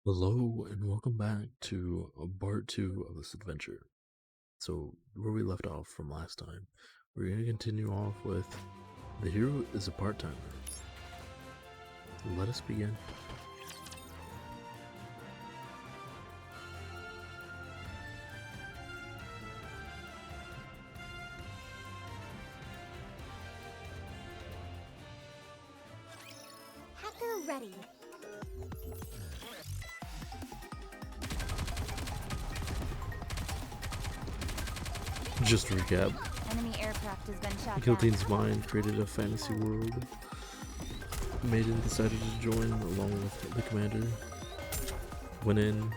Hello and welcome back to part two of this adventure. So, where we left off from last time, we're going to continue off with the hero is a part-timer. Let us begin. Hacker ready. Just to recap, Enemy aircraft has been shot down. Guiltine's mind created a fantasy world. Maiden decided to join along with the commander. Went in,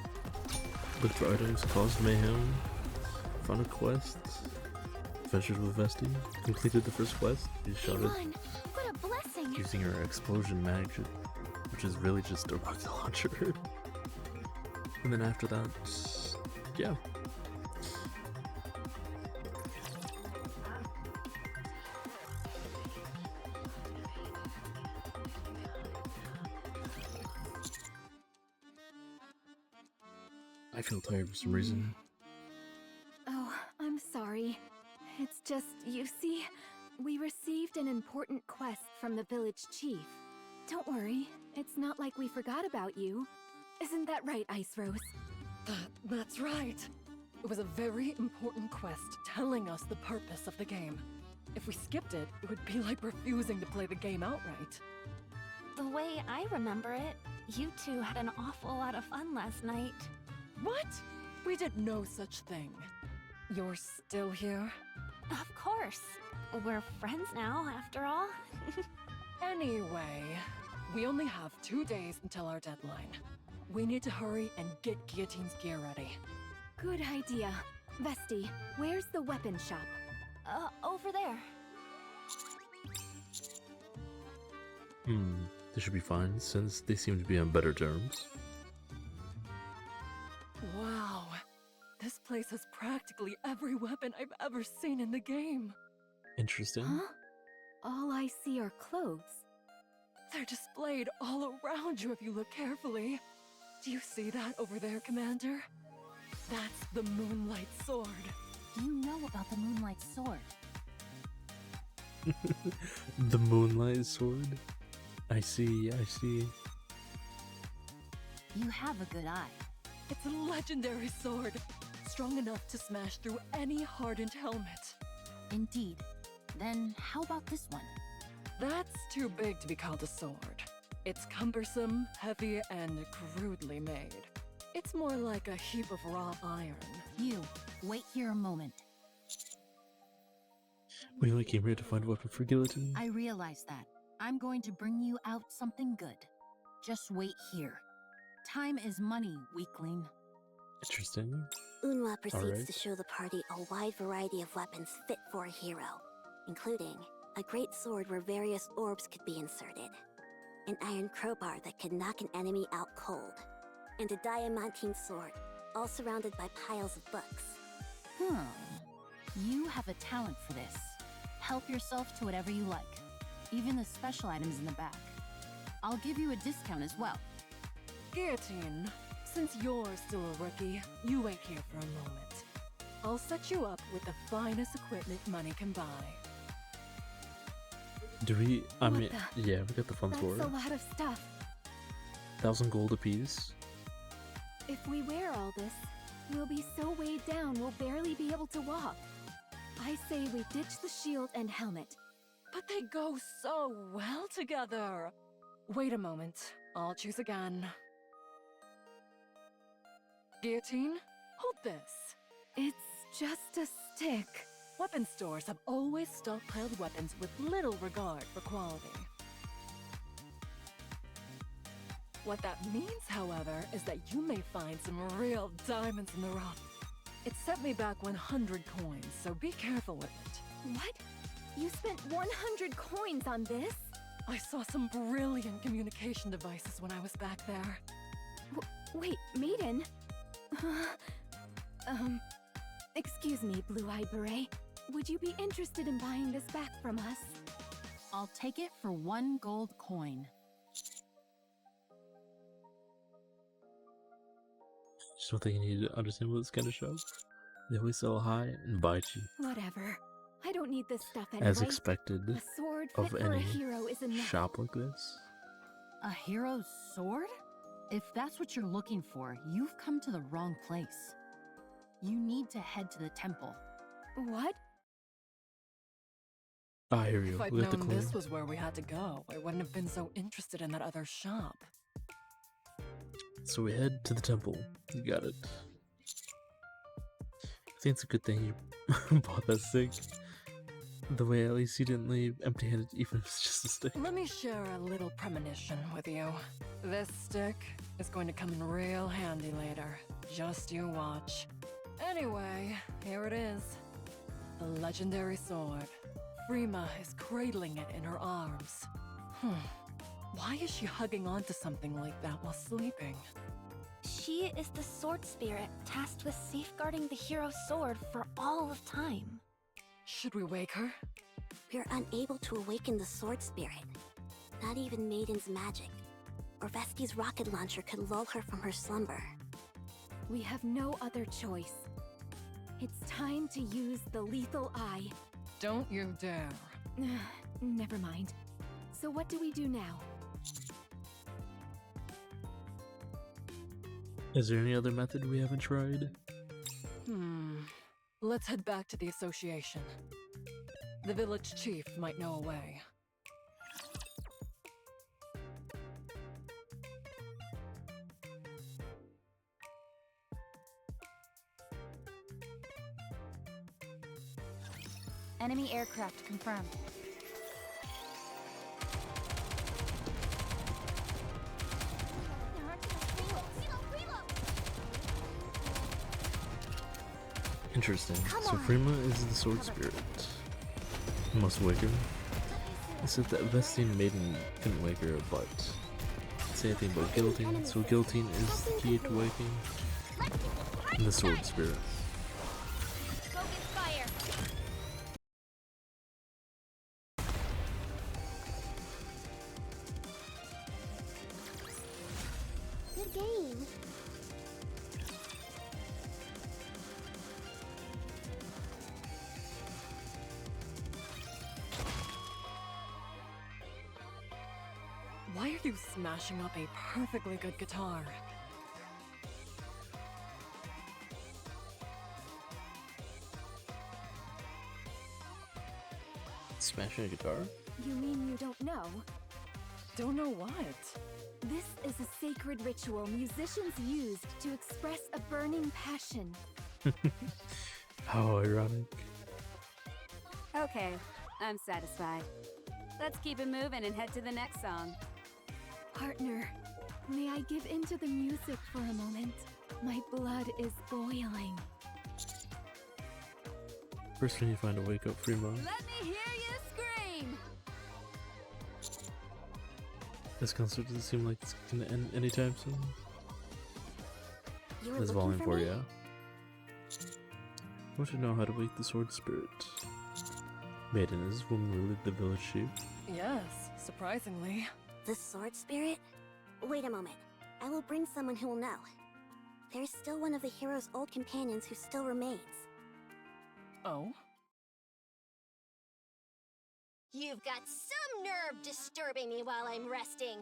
looked for items, caused mayhem, found a quest, adventured with Vesti, completed the first quest. She shot it One. What a blessing. using her explosion magic, which is really just a rocket launcher. And then after that, yeah. I feel tired for some reason. Oh, I'm sorry. It's just, you see, we received an important quest from the village chief. Don't worry, it's not like we forgot about you. Isn't that right, Ice Rose? That's right. It was a very important quest telling us the purpose of the game. If we skipped it, it would be like refusing to play the game outright. The way I remember it, you two had an awful lot of fun last night. What? We did no such thing. You're still here? Of course. We're friends now, after all. Anyway, we only have 2 days until our deadline. We need to hurry and get Guillotine's gear ready. Good idea. Vesti, where's the weapon shop? Over there. This should be fine since they seem to be on better terms. Wow. This place has practically every weapon I've ever seen in the game. Interesting. Huh? All I see are clothes. They're displayed all around you if you look carefully. Do you see that over there, Commander? That's the Moonlight Sword. You know about the Moonlight Sword. The Moonlight Sword? I see. You have a good eye. It's a legendary sword, strong enough to smash through any hardened helmet. Indeed. Then how about this one? That's too big to be called a sword. It's cumbersome, heavy, and crudely made. It's more like a heap of raw iron. You, wait here a moment. We only came here to find a weapon for Guillotine. I realize that. I'm going to bring you out something good. Just wait here. Time is money, weakling. Interesting. Unwa proceeds Alright. to show the party a wide variety of weapons fit for a hero, including a great sword where various orbs could be inserted, an iron crowbar that could knock an enemy out cold, and a diamantine sword, all surrounded by piles of books. You have a talent for this. Help yourself to whatever you like. Even the special items in the back. I'll give you a discount as well. Guillotine, since you're still a rookie, you wait here for a moment. I'll set you up with the finest equipment money can buy. Do we? I What mean, the- yeah, we got the funds That's for a it. lot of stuff. 1,000 gold apiece. If we wear all this, we'll be so weighed down we'll barely be able to walk. I say we ditch the shield and helmet. But they go so well together. Wait a moment. I'll choose again. Guillotine, hold this. It's just a stick. Weapon stores have always stockpiled weapons with little regard for quality. What that means, however, is that you may find some real diamonds in the rough. It set me back 100 coins, so be careful with it. What? You spent 100 coins on this? I saw some brilliant communication devices when I was back there. Wait, Maiden? Excuse me, Blue-Eyed Beret. Would you be interested in buying this back from us? I'll take it for 1 gold coin. Just one thing you need to understand about this kind of shop. They always sell high and buy cheap. Whatever. I don't need this stuff anyway. As expected A sword of fit for a any hero is enough. shop like this. A hero's sword? If that's what you're looking for, you've come to the wrong place. You need to head to the temple. What? Ah, here we If go. I'd We got the known coin. this was where we had to go, I wouldn't have been so interested in that other shop. So we head to the temple. You got it. I think it's a good thing you bought that stick. The way at least you didn't leave empty-handed, even if it's just a stick. Let me share a little premonition with you. This stick is going to come in real handy later. Just you watch. Anyway, here it is. The legendary sword. Frima is cradling it in her arms. Why is she hugging onto something like that while sleeping? She is the sword spirit tasked with safeguarding the hero's sword for all of time. Should we wake her? We're unable to awaken the sword spirit. Not even Maiden's magic. Or Vesti's rocket launcher could lull her from her slumber. We have no other choice. It's time to use the lethal eye. Don't you dare. Never mind. So what do we do now? Is there any other method we haven't tried? Let's head back to the association. The village chief might know a way. Enemy aircraft confirmed. Interesting. Come So on. Frima is the sword spirit. Must wake her. It said that Vesti and Maiden couldn't wake her, but say anything about guillotine. So guillotine is the key to waking the sword spirit. Focus fire. Good game. Why are you smashing up a perfectly good guitar? Smashing a guitar? You mean you don't know? Don't know what? This is a sacred ritual musicians used to express a burning passion. How ironic. Okay, I'm satisfied. Let's keep it moving and head to the next song. Partner, may I give into the music for a moment? My blood is boiling. First we need to find a wake up Frima. Let me hear you scream! This concert doesn't seem like it's gonna end anytime soon. You were There's looking volume for 4, me? yeah. I want to know how to wake the sword spirit. Maiden, is this woman really the village chief? Yes, surprisingly. The sword spirit? Wait a moment. I will bring someone who will know. There's still one of the hero's old companions who still remains. Oh? You've got some nerve disturbing me while I'm resting.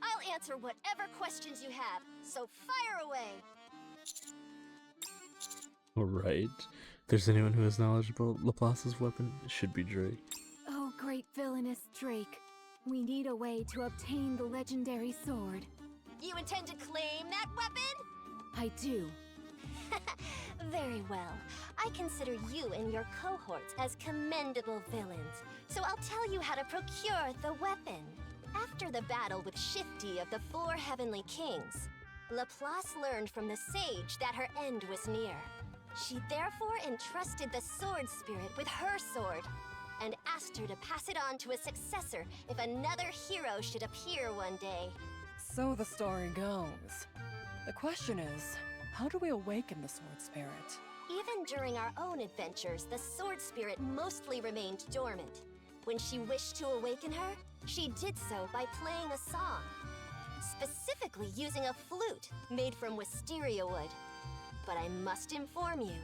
I'll answer whatever questions you have, so fire away. Alright. If there's anyone who has knowledge about Laplace's weapon, it should be Drake. Oh, great villainous Drake. We need a way to obtain the legendary sword. You intend to claim that weapon? I do. Very well. I consider you and your cohorts as commendable villains, so I'll tell you how to procure the weapon. After the battle with Shifty of the 4 Heavenly Kings, Laplace learned from the sage that her end was near. She therefore entrusted the sword spirit with her sword, and asked her to pass it on to a successor if another hero should appear one day. So the story goes. The question is, how do we awaken the sword spirit? Even during our own adventures, the sword spirit mostly remained dormant. When she wished to awaken her, she did so by playing a song. specifically using a flute made from wisteria wood. But I must inform you,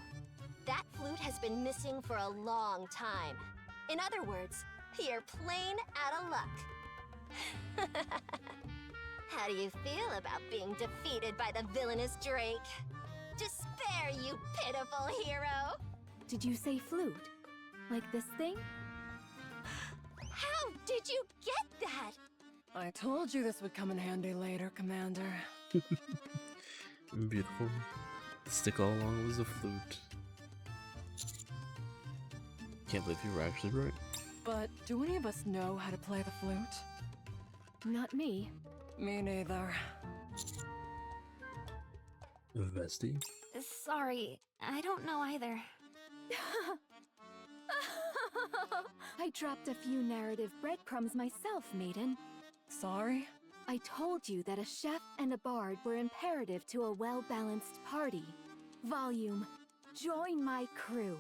that flute has been missing for a long time. In other words, you're plain out of luck. How do you feel about being defeated by the villainous Drake? Despair, you pitiful hero! Did you say flute? Like this thing? How did you get that? I told you this would come in handy later, Commander. Beautiful. The stick all along was a flute. Can't believe you were actually right. But do any of us know how to play the flute? Not me. Me neither. Vesty? Sorry, I don't know either. I dropped a few narrative breadcrumbs myself, maiden. Sorry? I told you that a chef and a bard were imperative to a well-balanced party. Volume, join my crew.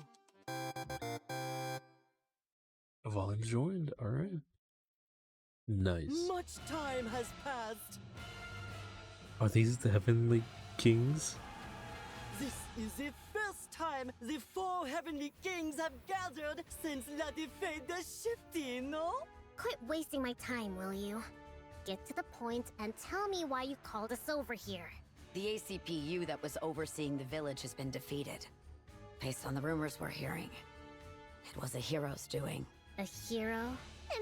Volume joined, alright. Nice. Much time has passed. Are these the Heavenly Kings? This is the first time the 4 heavenly kings have gathered since La Defeat de Shifty, no? Quit wasting my time, will you? Get to the point and tell me why you called us over here. The ACPU that was overseeing the village has been defeated. Based on the rumors we're hearing, it was a hero's doing. A hero?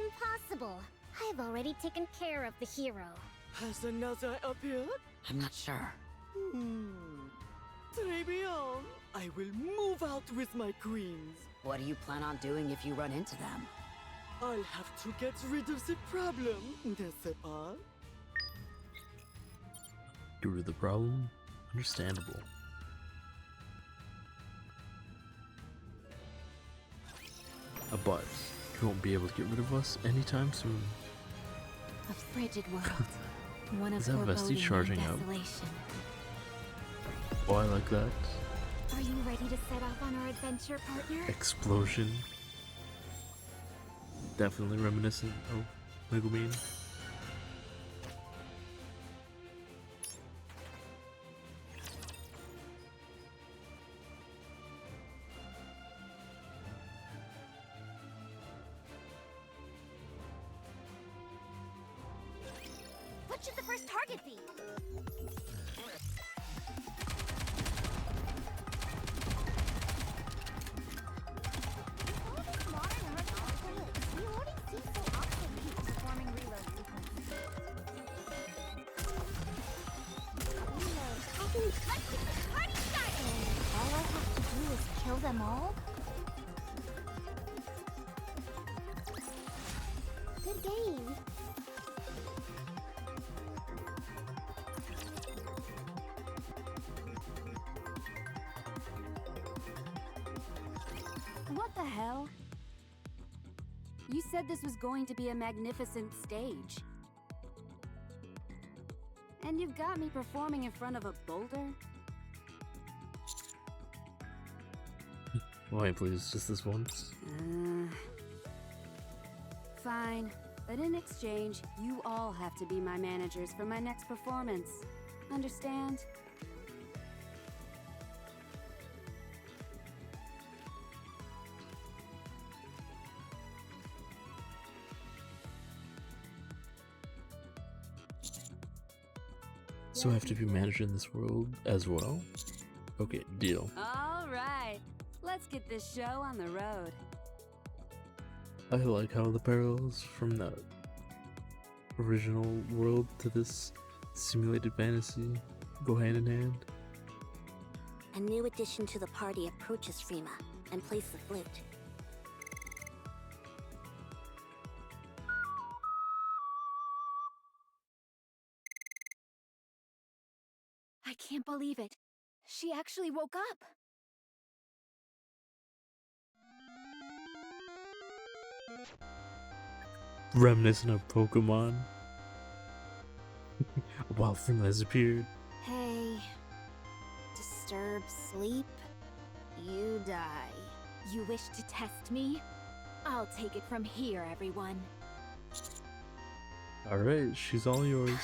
Impossible. I have already taken care of the hero. Has another appeared? I'm not sure. Très bien. I will move out with my queens. What do you plan on doing if you run into them? I'll have to get rid of the problem, n'est-ce pas? Get rid of the problem? Understandable. But you won't be able to get rid of us anytime soon. A frigid world. One of Is that Vesty foreboding charging and up? desolation. Oh, I like that. Are you ready to set off on our adventure, partner? Explosion. Definitely reminiscent of Megumin. What should the first target be? Kill them all? Good game. What the hell? You said this was going to be a magnificent stage. And you've got me performing in front of a boulder? Why, please, just this once. Fine. But in exchange, you all have to be my managers for my next performance. Understand? So I have to be manager in this world as well? Okay, deal. All right. Let's get this show on the road. I like how the parallels from the original world to this simulated fantasy go hand in hand. A new addition to the party approaches Frima and plays the flute. I can't believe it. She actually woke up. Reminiscent of Pokemon. While Frima has appeared. Hey. Disturb sleep? You die. You wish to test me? I'll take it from here, everyone. Alright, she's all yours.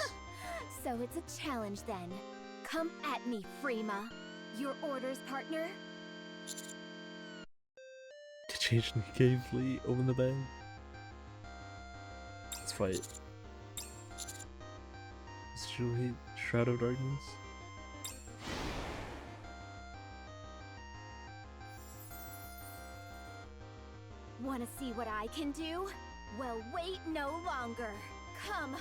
So it's a challenge then. Come at me, Freema. Your orders, partner? To change Nikke fleet, open the bag. Let's fight. Should we Shroud of Darkness? Wanna see what I can do? Well, wait no longer. Come,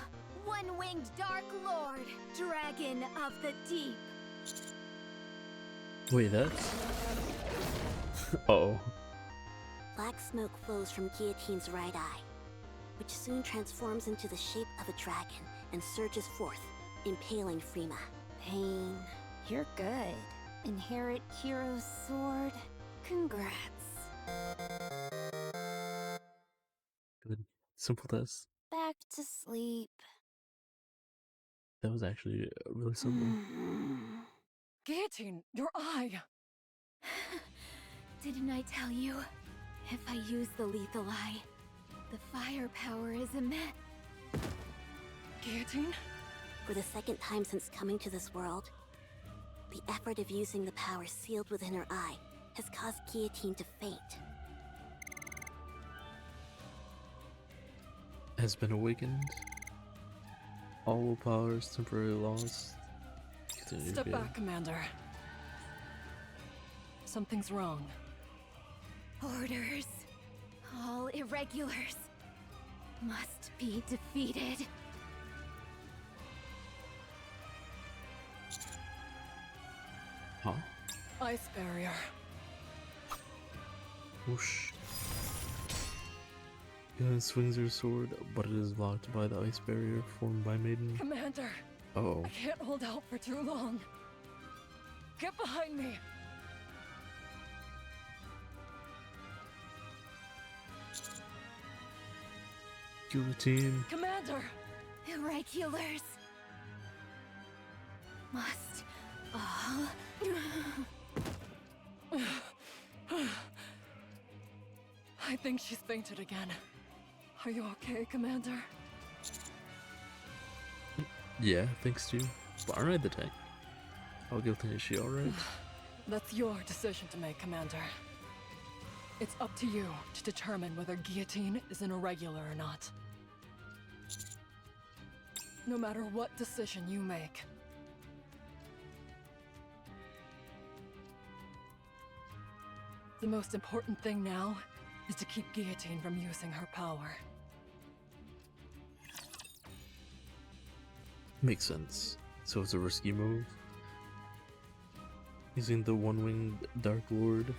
one-winged Dark Lord, Dragon of the Deep. Wait, that's... Uh-oh. Black smoke flows from Guillotine's right eye, which soon transforms into the shape of a dragon and surges forth, impaling Freema. Pain, you're good. Inherit hero's sword. Congrats. Good. Simple test. Back to sleep. That was actually really simple. Guillotine, your eye! Didn't I tell you? If I use the lethal eye, the firepower is immense. Guillotine? For the second time since coming to this world, the effort of using the power sealed within her eye has caused Guillotine to faint. Has been awakened. All willpower is temporarily lost. Continue Step to back, Commander. Something's wrong. Orders, all irregulars, must be defeated. Huh? Ice barrier. Whoosh. Gun swings her sword, but it is blocked by the ice barrier formed by Maiden. Commander! Uh-oh. I can't hold out for too long. Get behind me! Guillotine. Commander! Irregulars must all... I think she's fainted again. Are you okay, Commander? Yeah, thanks to you. But aren't I the tank? How guilty is she, alright? That's your decision to make, Commander. It's up to you to determine whether Guillotine is an irregular or not. No matter what decision you make. The most important thing now is to keep Guillotine from using her power. Makes sense. So it's a risky move. Using the one-winged Dark Lord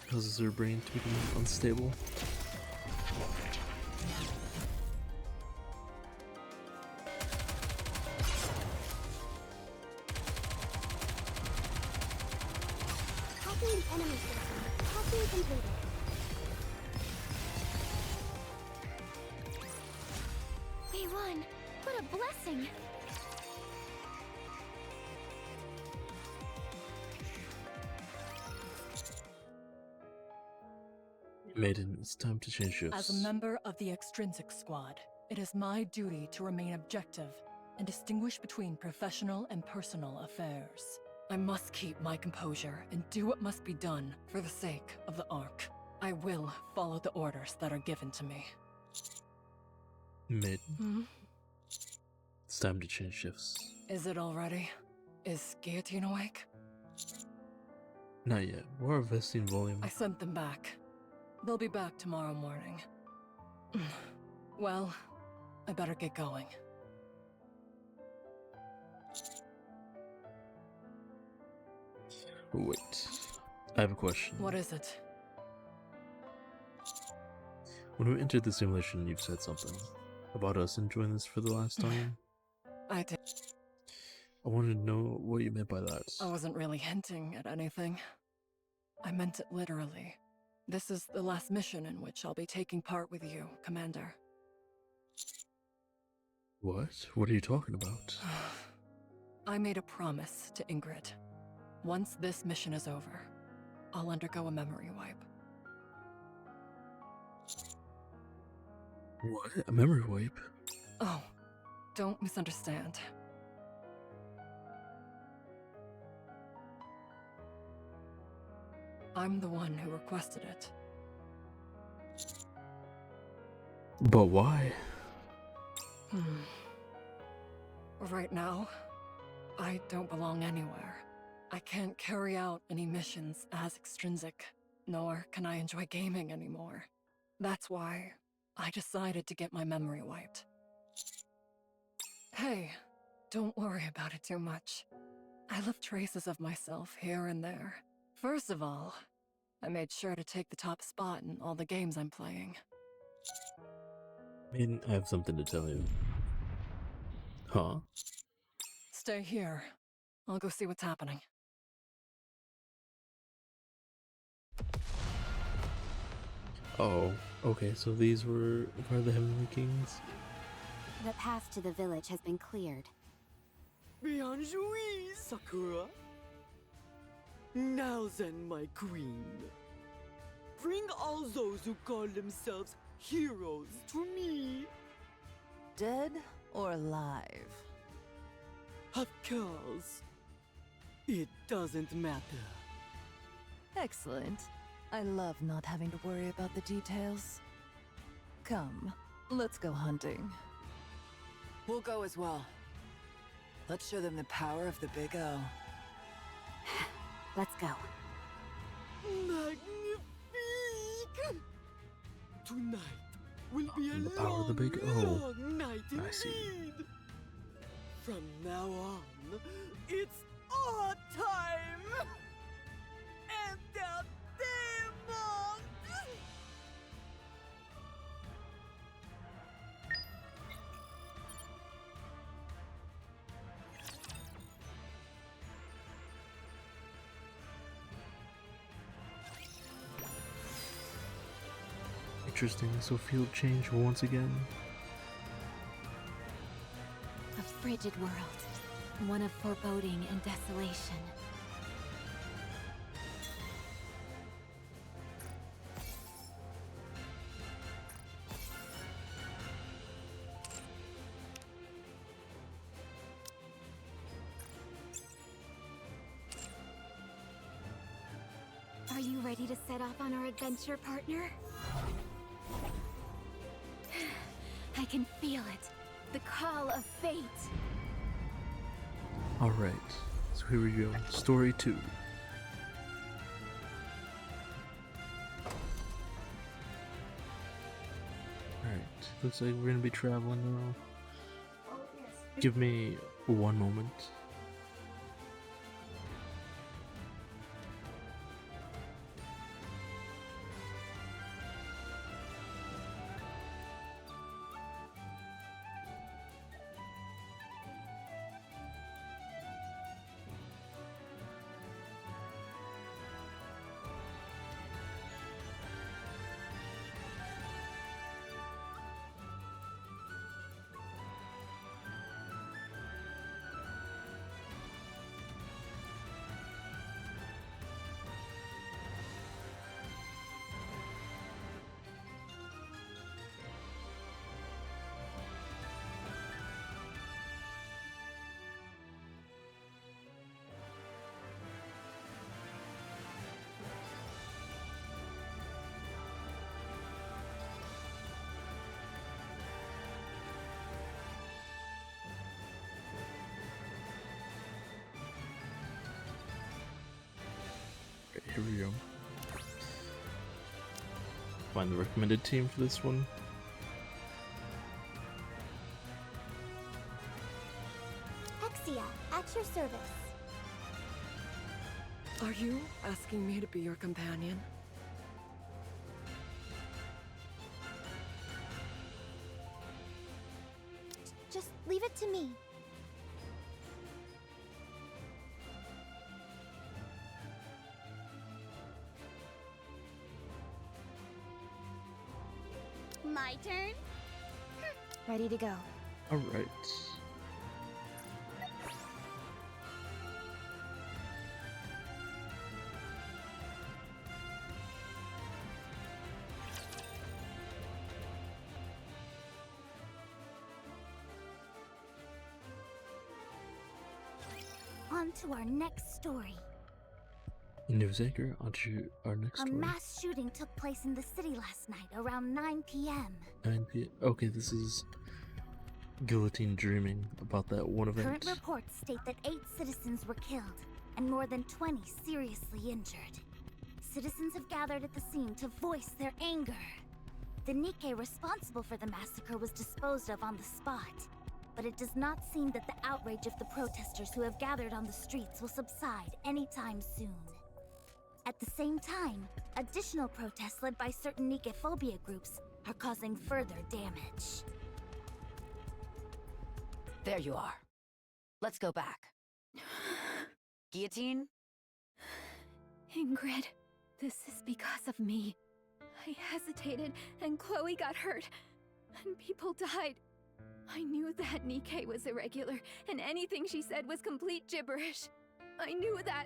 causes her brain to become unstable. Copying enemy system. Copying completed. We won! What a blessing! Maiden, it's time to change shifts. As a member of the Extrinsic Squad, it is my duty to remain objective and distinguish between professional and personal affairs. I must keep my composure and do what must be done for the sake of the Ark. I will follow the orders that are given to me. Maiden, it's time to change shifts. Is it already? Is Guillotine awake? Not yet. We're investing volume. I sent them back. They'll be back tomorrow morning. Well, I better get going. Wait. I have a question. What is it? When we entered the simulation, you've said something about us enjoying this for the last time. I did. I wanted to know what you meant by that. I wasn't really hinting at anything. I meant it literally. This is the last mission in which I'll be taking part with you, Commander. What? What are you talking about? I made a promise to Ingrid. Once this mission is over, I'll undergo a memory wipe. What? A memory wipe? Oh, don't misunderstand. I'm the one who requested it. But why? Right now, I don't belong anywhere. I can't carry out any missions as extrinsic, nor can I enjoy gaming anymore. That's why I decided to get my memory wiped. Hey, don't worry about it too much. I left traces of myself here and there. First of all, I made sure to take the top spot in all the games I'm playing. I have something to tell you. Huh? Stay here. I'll go see what's happening. Oh, okay, so these were the Heavenly Kings? The path to the village has been cleared. Bien joué, Sakura. Now then, my queen. Bring all those who call themselves heroes to me. Dead or alive? Of course. It doesn't matter. Excellent. I love not having to worry about the details. Come, let's go hunting. We'll go as well. Let's show them the power of the Big O. Let's go. Magnifique! Tonight will be a The power of the Big O. long night I see. indeed. From now on, it's our time! And our demons! Interesting, so field change once again. A frigid world. One of foreboding and desolation. Are you ready to set off on our adventure, partner? I can feel it. The call of fate. Alright, so here we go. Story 2. Alright, looks like we're gonna be traveling now. Give me one moment. Here we go. Find the recommended team for this one. Exia, at your service. Are you asking me to be your companion? Just leave it to me. My turn? Ready to go. Alright. On to our next story. News anchor, on to our next A story. mass shooting took place in the city last night around 9 p.m. 9 p.m. Okay, this is Guillotine dreaming about that one event. Current reports state that 8 citizens were killed and more than 20 seriously injured. Citizens have gathered at the scene to voice their anger. The Nikke responsible for the massacre was disposed of on the spot, but it does not seem that the outrage of the protesters who have gathered on the streets will subside anytime soon. At the same time, additional protests led by certain Nikke phobia groups are causing further damage. There you are. Let's go back. Guillotine? Ingrid, this is because of me. I hesitated, and Chloe got hurt, and people died. I knew that Nikke was irregular, and anything she said was complete gibberish. I knew that,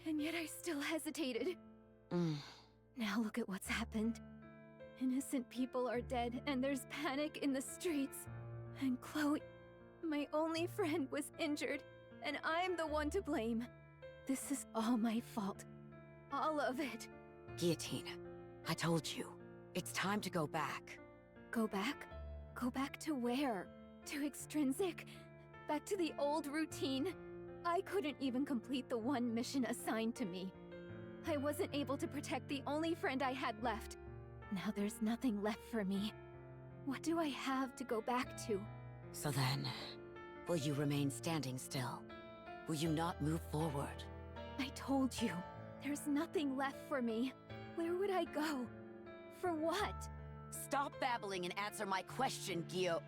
and yet I still hesitated. Now look at what's happened. Innocent people are dead, and there's panic in the streets. And Chloe, my only friend, was injured, and I'm the one to blame. This is all my fault. All of it. Guillotine, I told you. It's time to go back. Go back? Go back to where? To Extrinsic? Back to the old routine? I couldn't even complete the one mission assigned to me. I wasn't able to protect the only friend I had left. Now there's nothing left for me. What do I have to go back to? So then, will you remain standing still? Will you not move forward? I told you, there's nothing left for me. Where would I go? For what? Stop babbling and answer my question, Gio.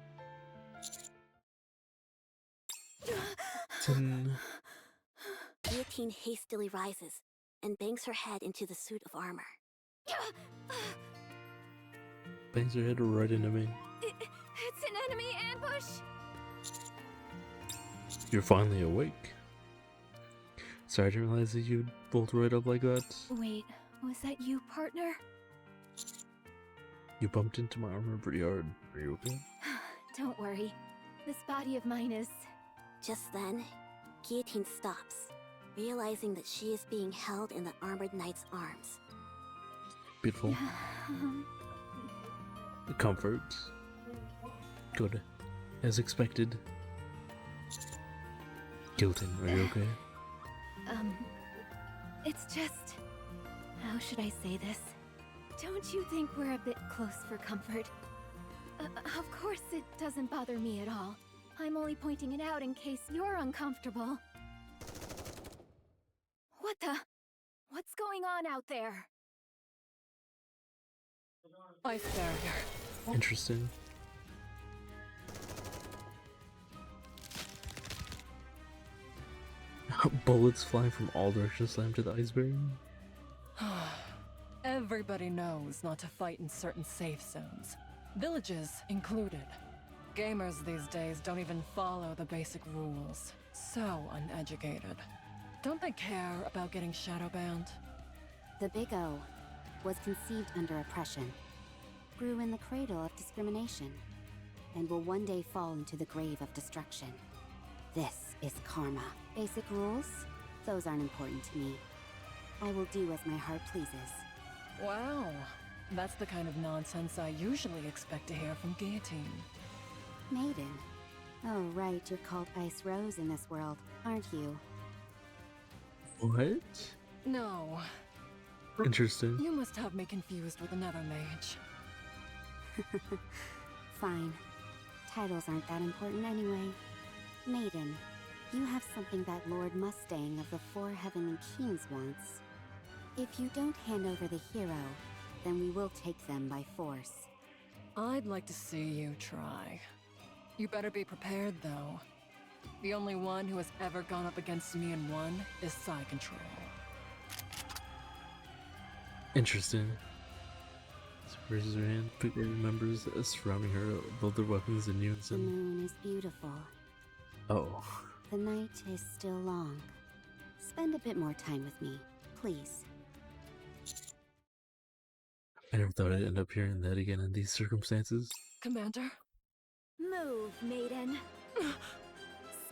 Guillotine hastily rises and bangs her head into the suit of armor. Bangs her head right into me. It's an enemy ambush! You're finally awake. Sorry, I didn't realize that you'd bolt right up like that. Wait, was that you, partner? You bumped into my armor pretty hard. Are you okay? Don't worry. This body of mine is... Just then, Guillotine stops, realizing that she is being held in the armored knight's arms. Beautiful. Comfort. Good. As expected. Guillotine, are you okay? It's just... How should I say this? Don't you think we're a bit close for comfort? Of course it doesn't bother me at all. I'm only pointing it out in case you're uncomfortable. What the? What's going on out there? Ice barrier. Interesting. Bullets flying from all directions slam to the ice barrier. Everybody knows not to fight in certain safe zones, villages included. Gamers these days don't even follow the basic rules. So uneducated. Don't they care about getting shadowbound? The Big O was conceived under oppression, grew in the cradle of discrimination, and will one day fall into the grave of destruction. This is karma. Basic rules? Those aren't important to me. I will do as my heart pleases. Wow. That's the kind of nonsense I usually expect to hear from Guillotine. Maiden. Oh right, you're called Ice Rose in this world, aren't you? What? No. Interesting. You must have me confused with another mage. Fine. Titles aren't that important anyway. Maiden, you have something that Lord Mustang of the Four Heavenly Kings wants. If you don't hand over the hero, then we will take them by force. I'd like to see you try. You better be prepared, though. The only one who has ever gone up against me and won is Psy Control. Interesting. She raises her hand, quickly remembers surrounding her, both their weapons in The unison. moon is beautiful. Oh. The night is still long. Spend a bit more time with me, please. I never thought I'd end up hearing that again in these circumstances. Commander? Move, maiden.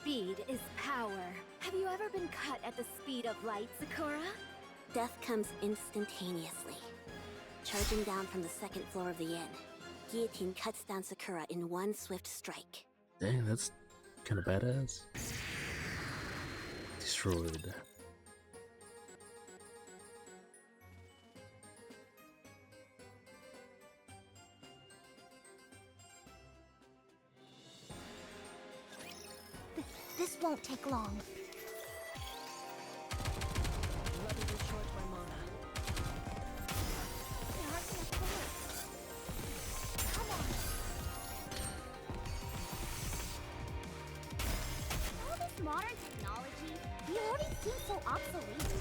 speed is power. Have you ever been cut at the speed of light, Sakura? Death comes instantaneously. Charging down from the second floor of the inn, Guillotine cuts down Sakura in one swift strike. Dang, that's kind of badass. Destroyed. This won't take long. Let me recharge my mana. They aren't gonna close. Come on. All this modern technology, the already seems so obsolete.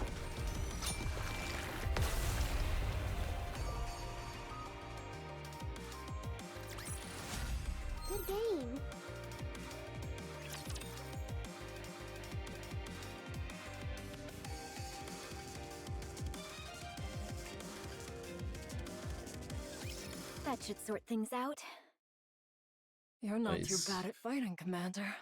Good game. That should sort things out. You're not Nice. too bad at fighting, Commander.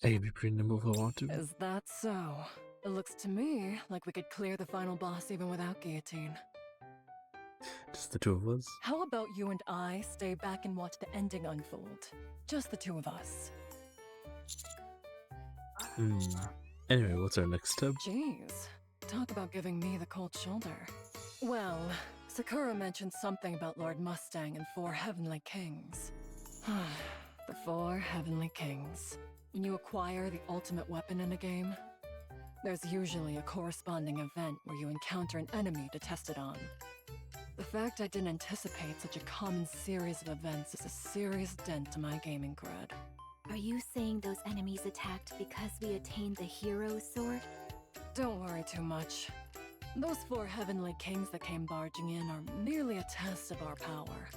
I can be pretty nimble if I want to. Is that so? It looks to me like we could clear the final boss even without Guillotine. Just the two of us. How about you and I stay back and watch the ending unfold? Just the two of us. Anyway, what's our next step? Jeez, talk about giving me the cold shoulder. Well, Sakura mentioned something about Lord Mustang and 4 Heavenly Kings. The 4 Heavenly Kings. When you acquire the ultimate weapon in a game, there's usually a corresponding event where you encounter an enemy to test it on. The fact I didn't anticipate such a common series of events is a serious dent to my gaming cred. Are you saying those enemies attacked because we attained the hero sword? Don't worry too much. Those 4 Heavenly Kings that came barging in are merely a test of our power.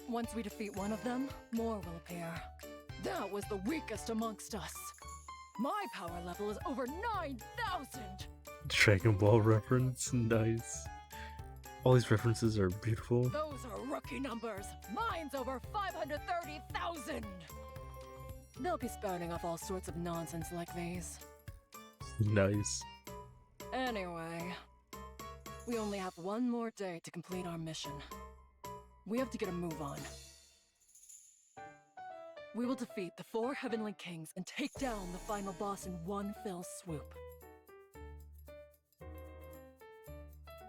Once we defeat one of them, more will appear. That was the weakest amongst us. My power level is over 9,000! Dragon Ball reference. Nice. All these references are beautiful. Those are rookie numbers! Mine's over 530,000! They'll be spouting off all sorts of nonsense like these. Nice. Anyway, we only have one more day to complete our mission. We have to get a move on. We will defeat the 4 Heavenly Kings and take down the final boss in one fell swoop.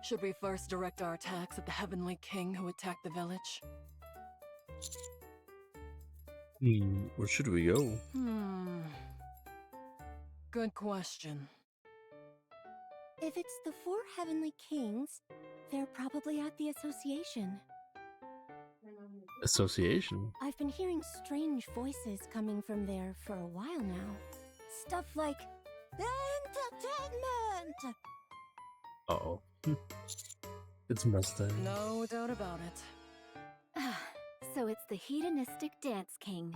Should we first direct our attacks at the Heavenly King who attacked the village? Where should we go? Good question. If it's the 4 Heavenly Kings, they're probably at the association. Association? I've been hearing strange voices coming from there for a while now. Stuff like, entertainment! Uh-oh. It's Mustang. No doubt about it. So it's the hedonistic Dance King.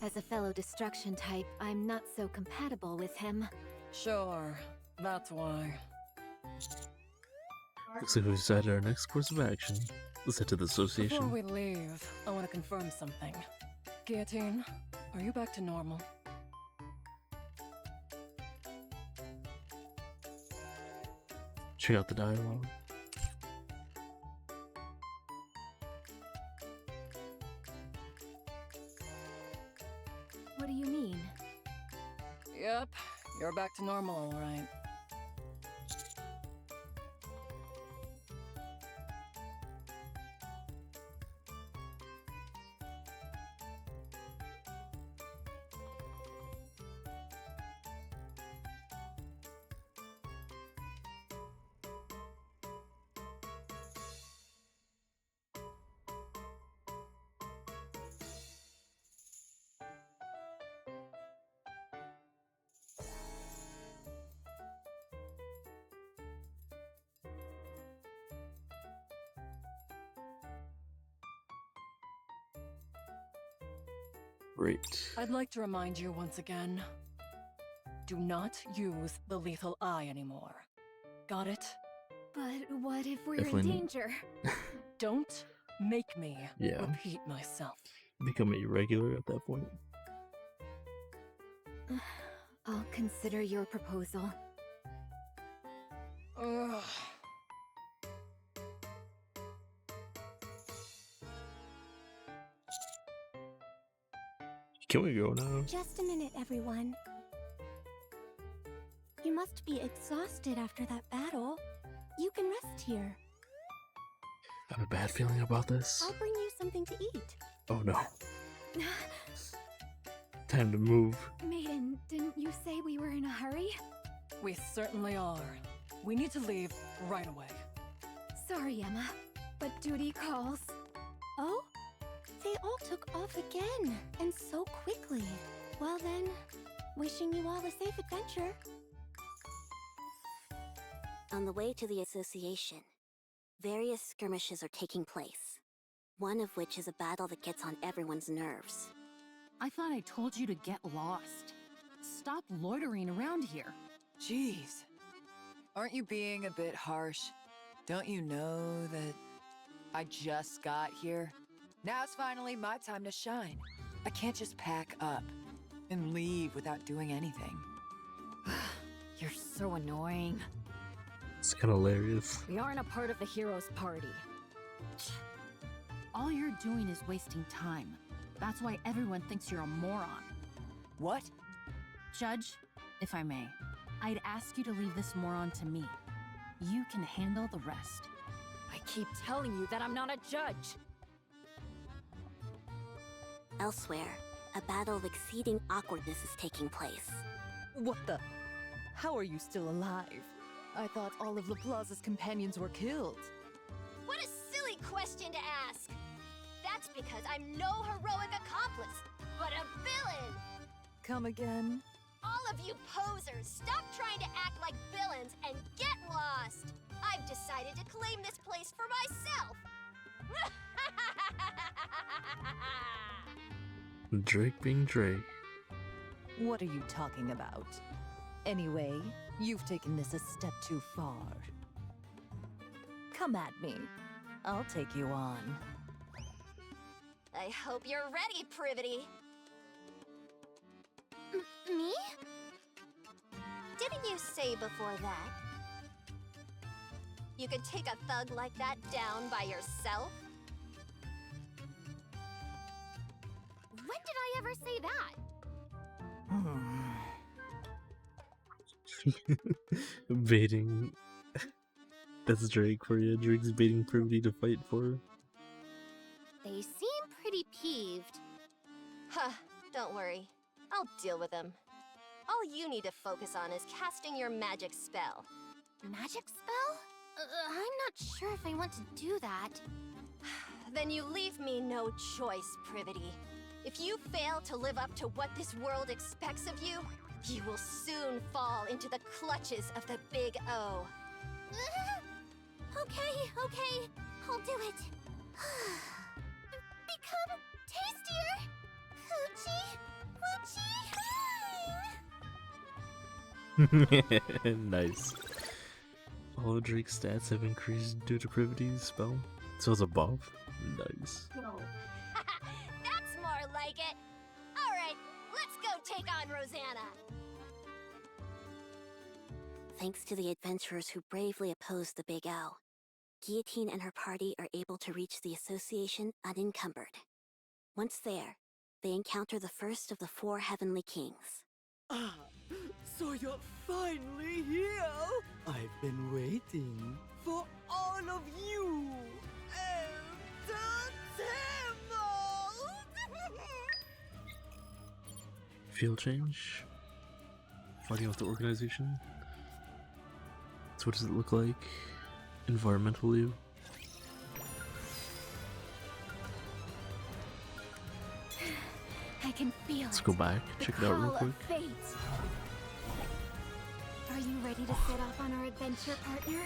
As a fellow destruction type, I'm not so compatible with him. Sure, that's why. Looks like we've decided our next course of action. Let's head to the association. Before we leave, I want to confirm something. Guillotine, are you back to normal? Check out the dialogue. What do you mean? Yep, you're back to normal, all right. Great. I'd like to remind you once again, do not use the lethal eye anymore. Got it? But what if we're Definitely. in danger? Don't make me Yeah. repeat myself. become a regular at that point. I'll consider your proposal. Ugh. Can we go now? Just a minute, everyone. You must be exhausted after that battle. You can rest here. I have a bad feeling about this. I'll bring you something to eat. Oh no. Time to move. Maiden, didn't you say we were in a hurry? We certainly are. We need to leave right away. Sorry, Emma, but duty calls. Oh? They all took off again, and so quickly. Well then, wishing you all a safe adventure. On the way to the association, various skirmishes are taking place. One of which is a battle that gets on everyone's nerves. I thought I told you to get lost. Stop loitering around here. Jeez. Aren't you being a bit harsh? Don't you know that I just got here? Now it's finally my time to shine. I can't just pack up and leave without doing anything. You're so annoying. It's kind of hilarious. We aren't a part of the heroes' party. All you're doing is wasting time. That's why everyone thinks you're a moron. What? Judge, if I may, I'd ask you to leave this moron to me. You can handle the rest. I keep telling you that I'm not a judge. Elsewhere, a battle of exceeding awkwardness is taking place. What the? How are you still alive? I thought all of LaPlaza's companions were killed. What a silly question to ask! That's because I'm no heroic accomplice, but a villain! Come again? All of you posers, stop trying to act like villains and get lost! I've decided to claim this place for myself! Drake being Drake. What are you talking about? Anyway, you've taken this a step too far. Come at me. I'll take you on. I hope you're ready, Privity. Me? Didn't you say before that you could take a thug like that down by yourself? When did I ever say that? Baiting. That's Drake for you. Drake's baiting Privity to fight for her. They seem pretty peeved. Huh, don't worry. I'll deal with them. All you need to focus on is casting your magic spell. Magic spell? I'm not sure if I want to do that. Then you leave me no choice, Privity. If you fail to live up to what this world expects of you, you will soon fall into the clutches of the Big O. Okay, I'll do it. Become tastier. Coochie, Nice. All of Drake's stats have increased due to Privity's spell, so it's a buff. Nice. That's more like it. All right, let's go take on Rosanna. Thanks to the adventurers who bravely opposed the Big O, Guillotine and her party are able to reach the association unencumbered. Once there, they encounter the first of the 4 Heavenly Kings. Ah, so you're finally here! I've been waiting for all of you! Field change? Fighting with the organization? So what does it look like? Environmentally? I can feel Let's it. go back, check it out real quick. Fate. Are you ready to set off on our adventure, partner?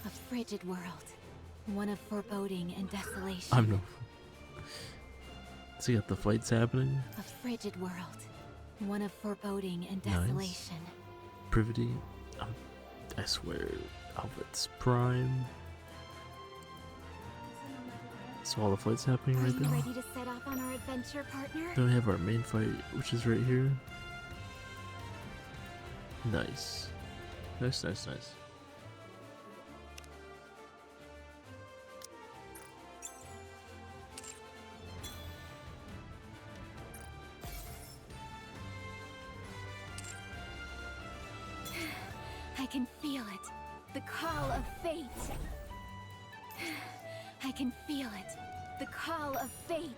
A frigid world. One of foreboding and desolation. I'm no. So you got the fights happening. A frigid world. One of foreboding and Nice. desolation. Privity I swear, Albert's Prime. So all the fights happening Are right you now. ready to set off on our adventure, partner? Then we have our main fight, which is right here. Nice. Nice, nice, nice. I can feel it. The call of fate. I can feel it. The call of fate.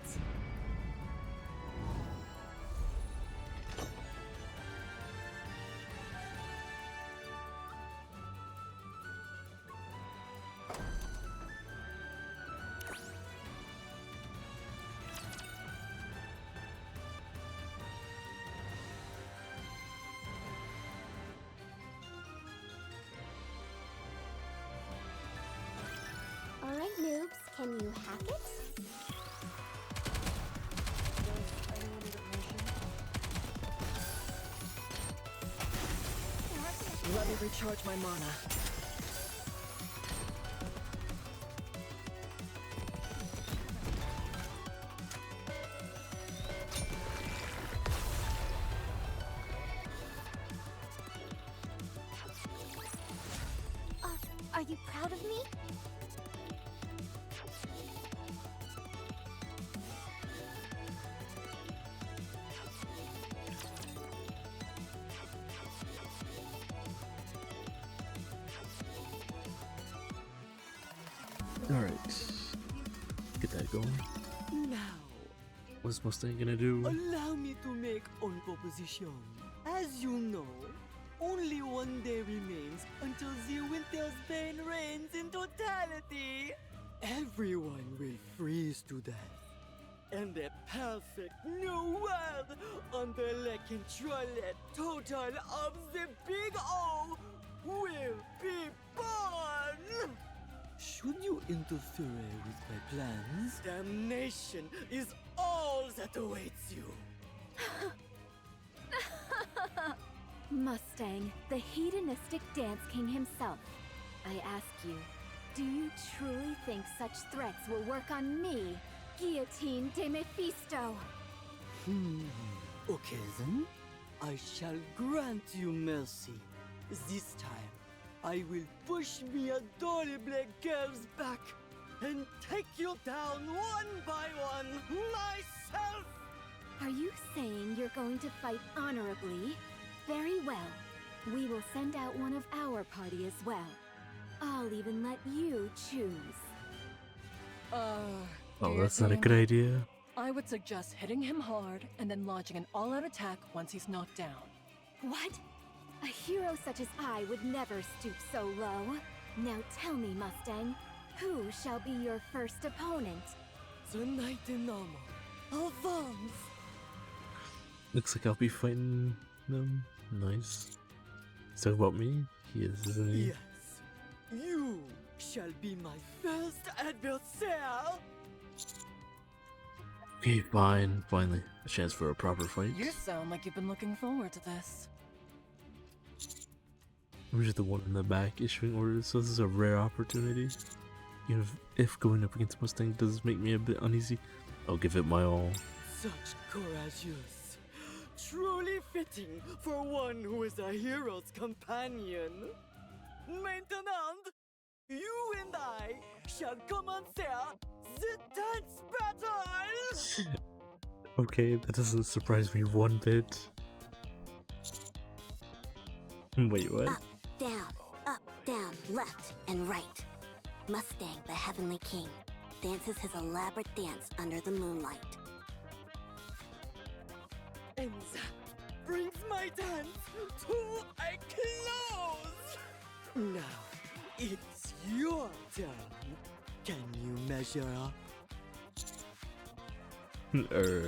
Alright, noobs, can you hack it? Let me recharge my mana. Are you proud of me? Alright. Get that going. Now, What's Mustang gonna do? allow me to make one proposition. As you know, only one day remains until the winter's bane reigns in totality. Everyone will freeze to death. And a perfect new world under the controlled total of the Big O will be born! Should you interfere with my plans, damnation is all that awaits you. Mustang, the hedonistic dance king himself. I ask you, do you truly think such threats will work on me, Guillotine de Mephisto? Okay then, I shall grant you mercy. This time, I will push me adorable girls back and take you down one by one myself! Are you saying you're going to fight honorably? Very well. We will send out one of our party as well. I'll even let you choose. Oh, that's not a good idea. I would suggest hitting him hard and then launching an all-out attack once he's knocked down. What? A hero such as I would never stoop so low. Now tell me, Mustang, who shall be your first opponent? The Knight in Armor, advance! Looks like I'll be fighting them. Nice. He's talking about me? He is, isn't he? Yes, you shall be my first adversary! Okay, fine. Finally, a chance for a proper fight. You sound like you've been looking forward to this. I'm just the one in the back issuing orders, so this is a rare opportunity. Even if going up against Mustang does make me a bit uneasy, I'll give it my all. Such courageous. Truly fitting for one who is a hero's companion. Maintenant, you and I shall commence the dance battle! Okay, that doesn't surprise me one bit. Wait, what? Up, down, left, and right. Mustang, the Heavenly King, dances his elaborate dance under the moonlight. And that brings my dance to a close! Now, it's your turn. Can you measure up?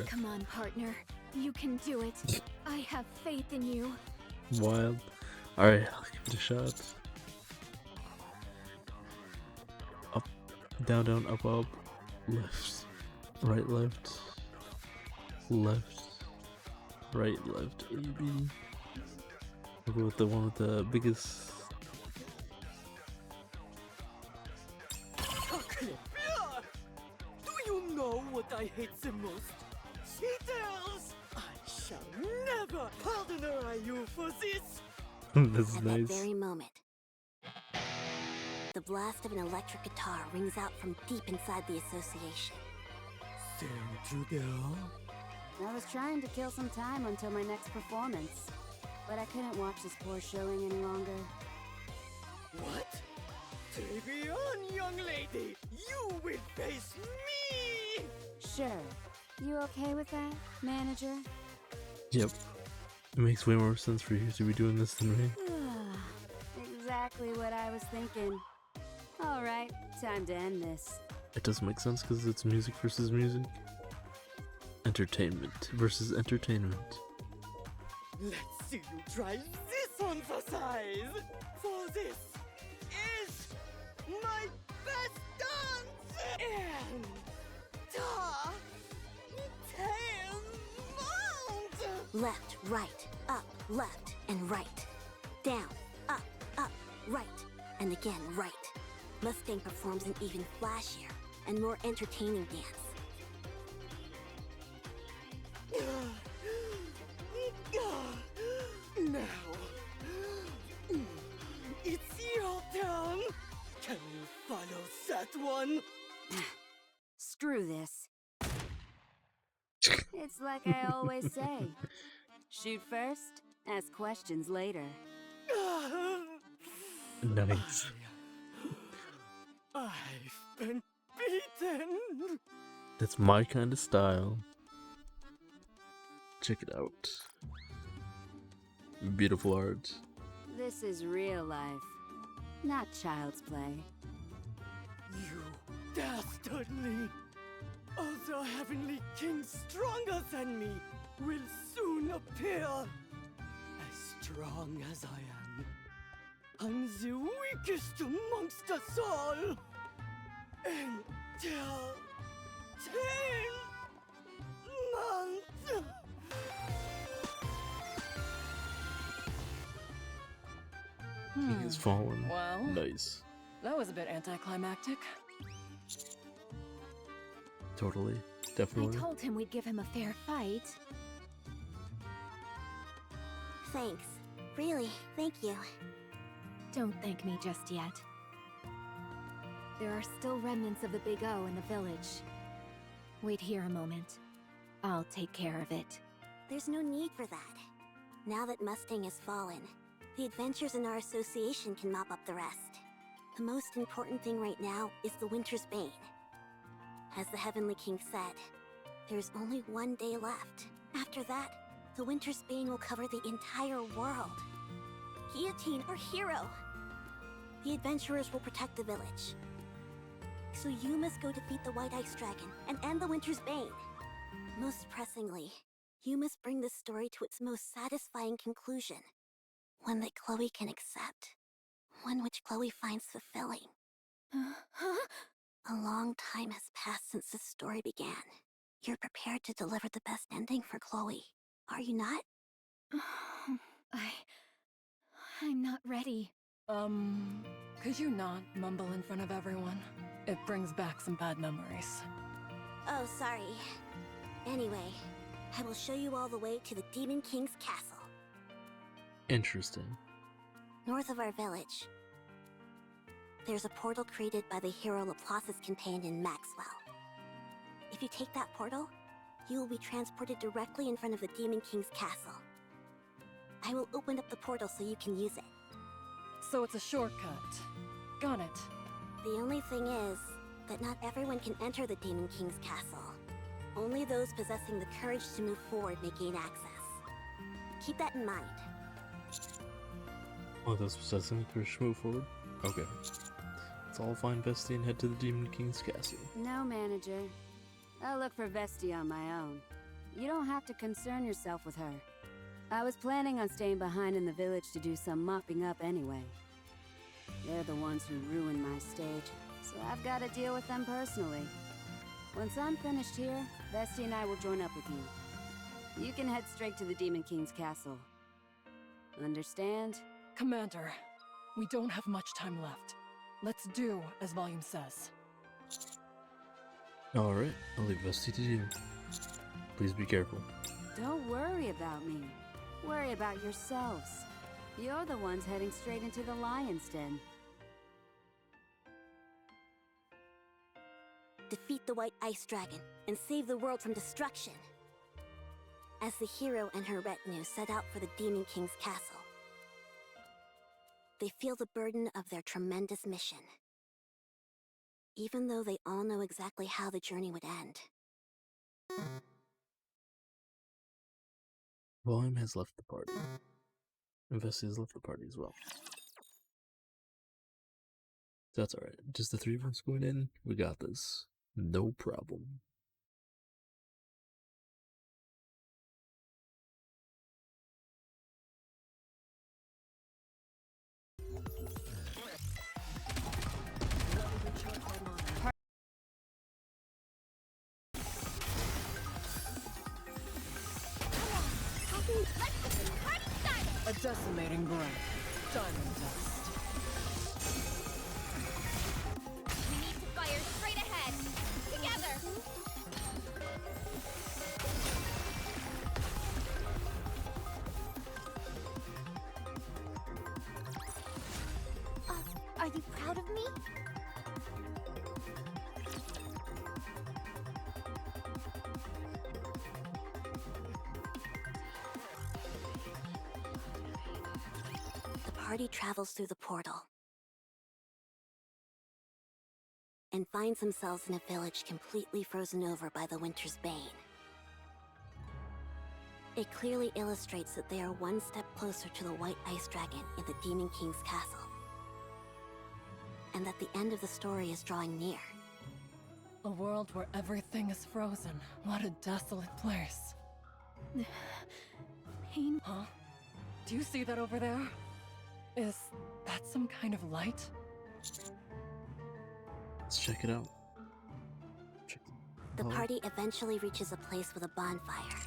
Come on, partner. You can do it. I have faith in you. Wild. Alright, I'll give it a shot. Up, down, down, up, up. Left, right, left. Left, right, left, A, B. I'll go with the one with the biggest. Do you know what I hate the most? Cheaters! I shall never pardon you for this! That's At nice. that very moment, the blast of an electric guitar rings out from deep inside the association. Thank you, girl. I was trying to kill some time until my next performance, but I couldn't watch this poor showing any longer. What? Take on, young lady! You will face me! Sure. You okay with that, manager? Yep. It makes way more sense for you to be doing this than me. Exactly what I was thinking. Alright, time to end this. It does make sense because it's music versus music. Entertainment versus entertainment. Let's see you try this on for size! For this is my best dance! And Left, right, up, left, and right. Down, up, right, and again right. Mustang performs an even flashier and more entertaining dance. Now, it's your turn. Can you follow that one? Screw this. It's like I always say. Shoot first, ask questions later. Nice. I've been beaten. That's my kind of style. Check it out. Beautiful art. This is real life, not child's play. You dastardly! Other heavenly kings stronger than me will soon appear. As strong as I am, I'm the weakest amongst us all. Until 10 months. He has fallen. Well, Nice. that was a bit anticlimactic. Totally. I Definitely. told him we'd give him a fair fight. Thanks. Really, thank you. Don't thank me just yet. There are still remnants of the Big O in the village. Wait here a moment. I'll take care of it. There's no need for that. Now that Mustang has fallen, the adventures in our association can mop up the rest. The most important thing right now is the Winter's Bane. As the Heavenly King said, there's only one day left. After that, the Winter's Bane will cover the entire world. Guillotine or hero! The adventurers will protect the village. So you must go defeat the White Ice Dragon and end the Winter's Bane. Most pressingly, you must bring this story to its most satisfying conclusion. One that Chloe can accept. One which Chloe finds fulfilling. A long time has passed since this story began. You're prepared to deliver the best ending for Chloe, are you not? I'm not ready. Could you not mumble in front of everyone? It brings back some bad memories. Oh, sorry. Anyway, I will show you all the way to the Demon King's castle. Interesting. North of our village, there's a portal created by the hero Laplace's companion Maxwell. If you take that portal, you will be transported directly in front of the Demon King's castle. I will open up the portal so you can use it. So it's a shortcut. Got it. The only thing is that not everyone can enter the Demon King's castle. Only those possessing the courage to move forward may gain access. Keep that in mind. Oh, those possessing the courage to move forward? Okay. Let's all find Vesty and head to the Demon King's castle. No, manager. I'll look for Vesty on my own. You don't have to concern yourself with her. I was planning on staying behind in the village to do some mopping up anyway. They're the ones who ruined my stage, so I've got to deal with them personally. Once I'm finished here, Vesty and I will join up with you. You can head straight to the Demon King's castle. Understand? Commander, we don't have much time left. Let's do as Volume says. Alright, I'll leave Vesti to you. Please be careful. Don't worry about me. Worry about yourselves. You're the ones heading straight into the lion's den. Defeat the White Ice Dragon and save the world from destruction. As the hero and her retinue set out for the Demon King's castle, they feel the burden of their tremendous mission. Even though they all know exactly how the journey would end. Volume has left the party. And Vesti has left the party as well. That's alright. Just the three of us going in. We got this. No problem. A decimating breath. Diamond dust. We need to fire straight ahead. Together. Are you proud of me? The party travels through the portal and finds themselves in a village completely frozen over by the winter's bane. It clearly illustrates that they are one step closer to the White Ice Dragon in the Demon King's castle, and that the end of the story is drawing near. A world where everything is frozen. What a desolate place. Pain. Huh? Do you see that over there? Is that some kind of light? Let's check it out. The party eventually reaches a place with a bonfire.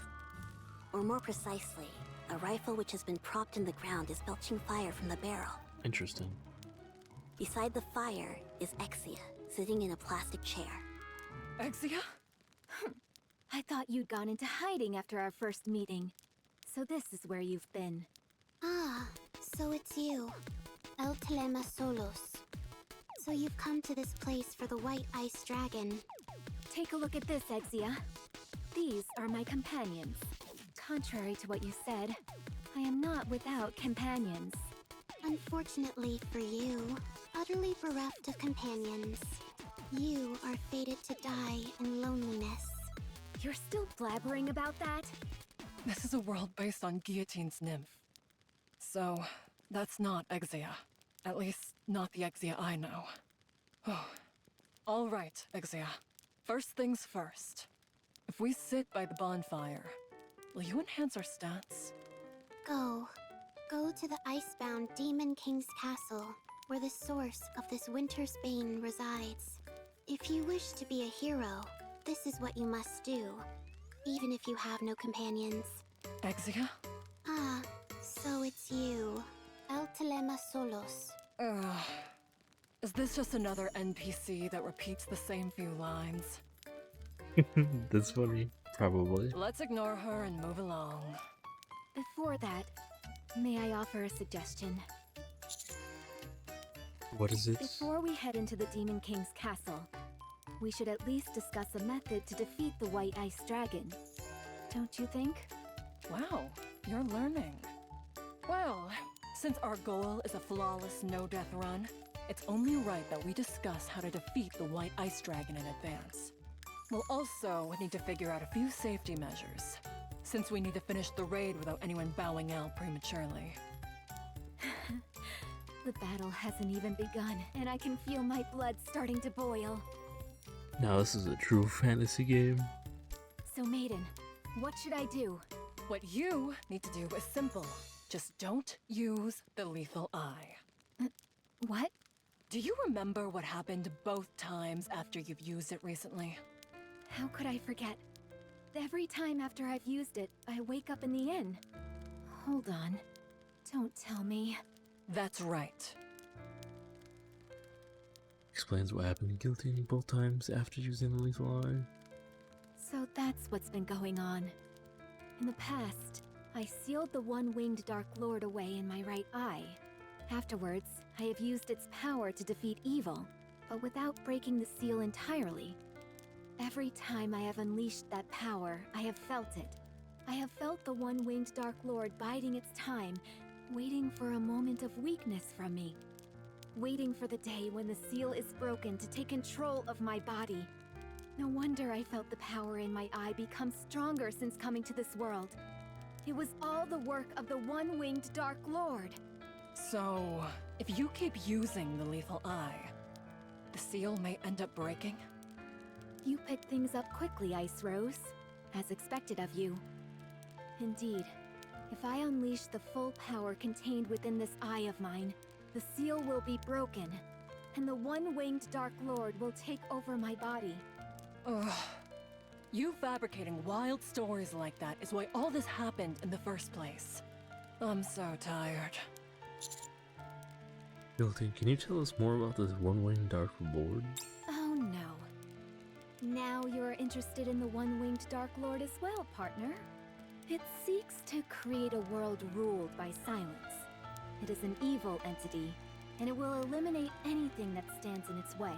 Or more precisely, a rifle which has been propped in the ground is belching fire from the barrel. Interesting. Beside the fire is Exia, sitting in a plastic chair. Exia? I thought you'd gone into hiding after our first meeting. So this is where you've been. Ah, so it's you. El Telema Solos. So you've come to this place for the White Ice Dragon. Take a look at this, Exia. These are my companions. Contrary to what you said, I am not without companions. Unfortunately for you, utterly bereft of companions, you are fated to die in loneliness. You're still blabbering about that? This is a world based on Guillotine's nymph. So, that's not Exia. At least, not the Exia I know. Oh. All right, Exia. First things first. If we sit by the bonfire, will you enhance our stats? Go. Go to the icebound Demon King's castle, where the source of this winter's bane resides. If you wish to be a hero, this is what you must do, even if you have no companions. Exia? Ah, so it's you. El Telema Solos. Is this just another NPC that repeats the same few lines? That's funny. Probably. Let's ignore her and move along. Before that, may I offer a suggestion? What is it? Before we head into the Demon King's castle, we should at least discuss a method to defeat the White Ice Dragon. Don't you think? Wow, you're learning. Well, since our goal is a flawless no-death run, it's only right that we discuss how to defeat the White Ice Dragon in advance. We'll also need to figure out a few safety measures, since we need to finish the raid without anyone bowing out prematurely. The battle hasn't even begun, and I can feel my blood starting to boil. Now this is a true fantasy game. So, Maiden, what should I do? What you need to do is simple. Just don't use the lethal eye. What? Do you remember what happened both times after you've used it recently? How could I forget? Every time after I've used it, I wake up in the inn. Hold on. Don't tell me. That's right. Explains what happened to Guillotine both times after using the lethal eye. So that's what's been going on. In the past, I sealed the one-winged Dark Lord away in my right eye. Afterwards, I have used its power to defeat evil, but without breaking the seal entirely. Every time I have unleashed that power, I have felt it. I have felt the one-winged Dark Lord biding its time, waiting for a moment of weakness from me. Waiting for the day when the seal is broken to take control of my body. No wonder I felt the power in my eye become stronger since coming to this world. It was all the work of the one-winged Dark Lord. So, if you keep using the lethal eye, the seal may end up breaking? You picked things up quickly, Ice Rose, as expected of you. Indeed, if I unleash the full power contained within this eye of mine, the seal will be broken, and the one-winged Dark Lord will take over my body. Ugh. You fabricating wild stories like that is why all this happened in the first place. I'm so tired. Guillotine, can you tell us more about this one-winged Dark Lord? Oh no. Now you're interested in the one-winged Dark Lord as well, partner. It seeks to create a world ruled by silence. It is an evil entity, and it will eliminate anything that stands in its way.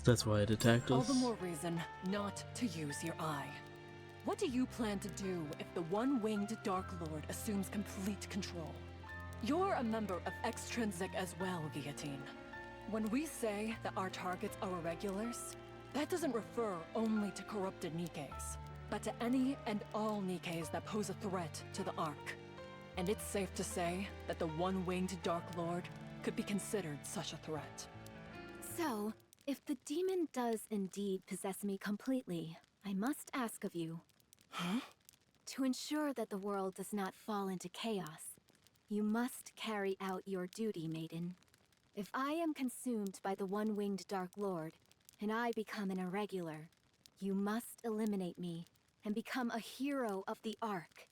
That's why it attacked us? All the more reason not to use your eye. What do you plan to do if the one-winged Dark Lord assumes complete control? You're a member of Extrinsic as well, Guillotine. When we say that our targets are irregulars, that doesn't refer only to corrupted Nikkes, but to any and all Nikkes that pose a threat to the Ark. And it's safe to say that the one-winged Dark Lord could be considered such a threat. So, if the demon does indeed possess me completely, I must ask of you. Huh? To ensure that the world does not fall into chaos, you must carry out your duty, maiden. If I am consumed by the one-winged Dark Lord, and I become an irregular, you must eliminate me and become a hero of the Ark.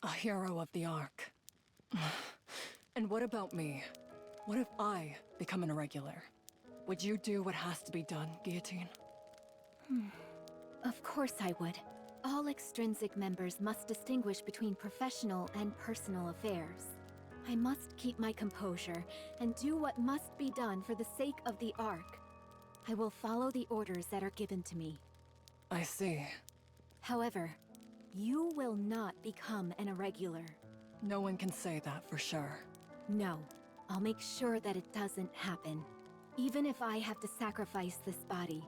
A hero of the Ark. And what about me? What if I become an irregular? Would you do what has to be done, Guillotine? Of course I would. All extrinsic members must distinguish between professional and personal affairs. I must keep my composure and do what must be done for the sake of the Ark. I will follow the orders that are given to me. I see. However, you will not become an irregular. No one can say that for sure. No, I'll make sure that it doesn't happen. Even if I have to sacrifice this body,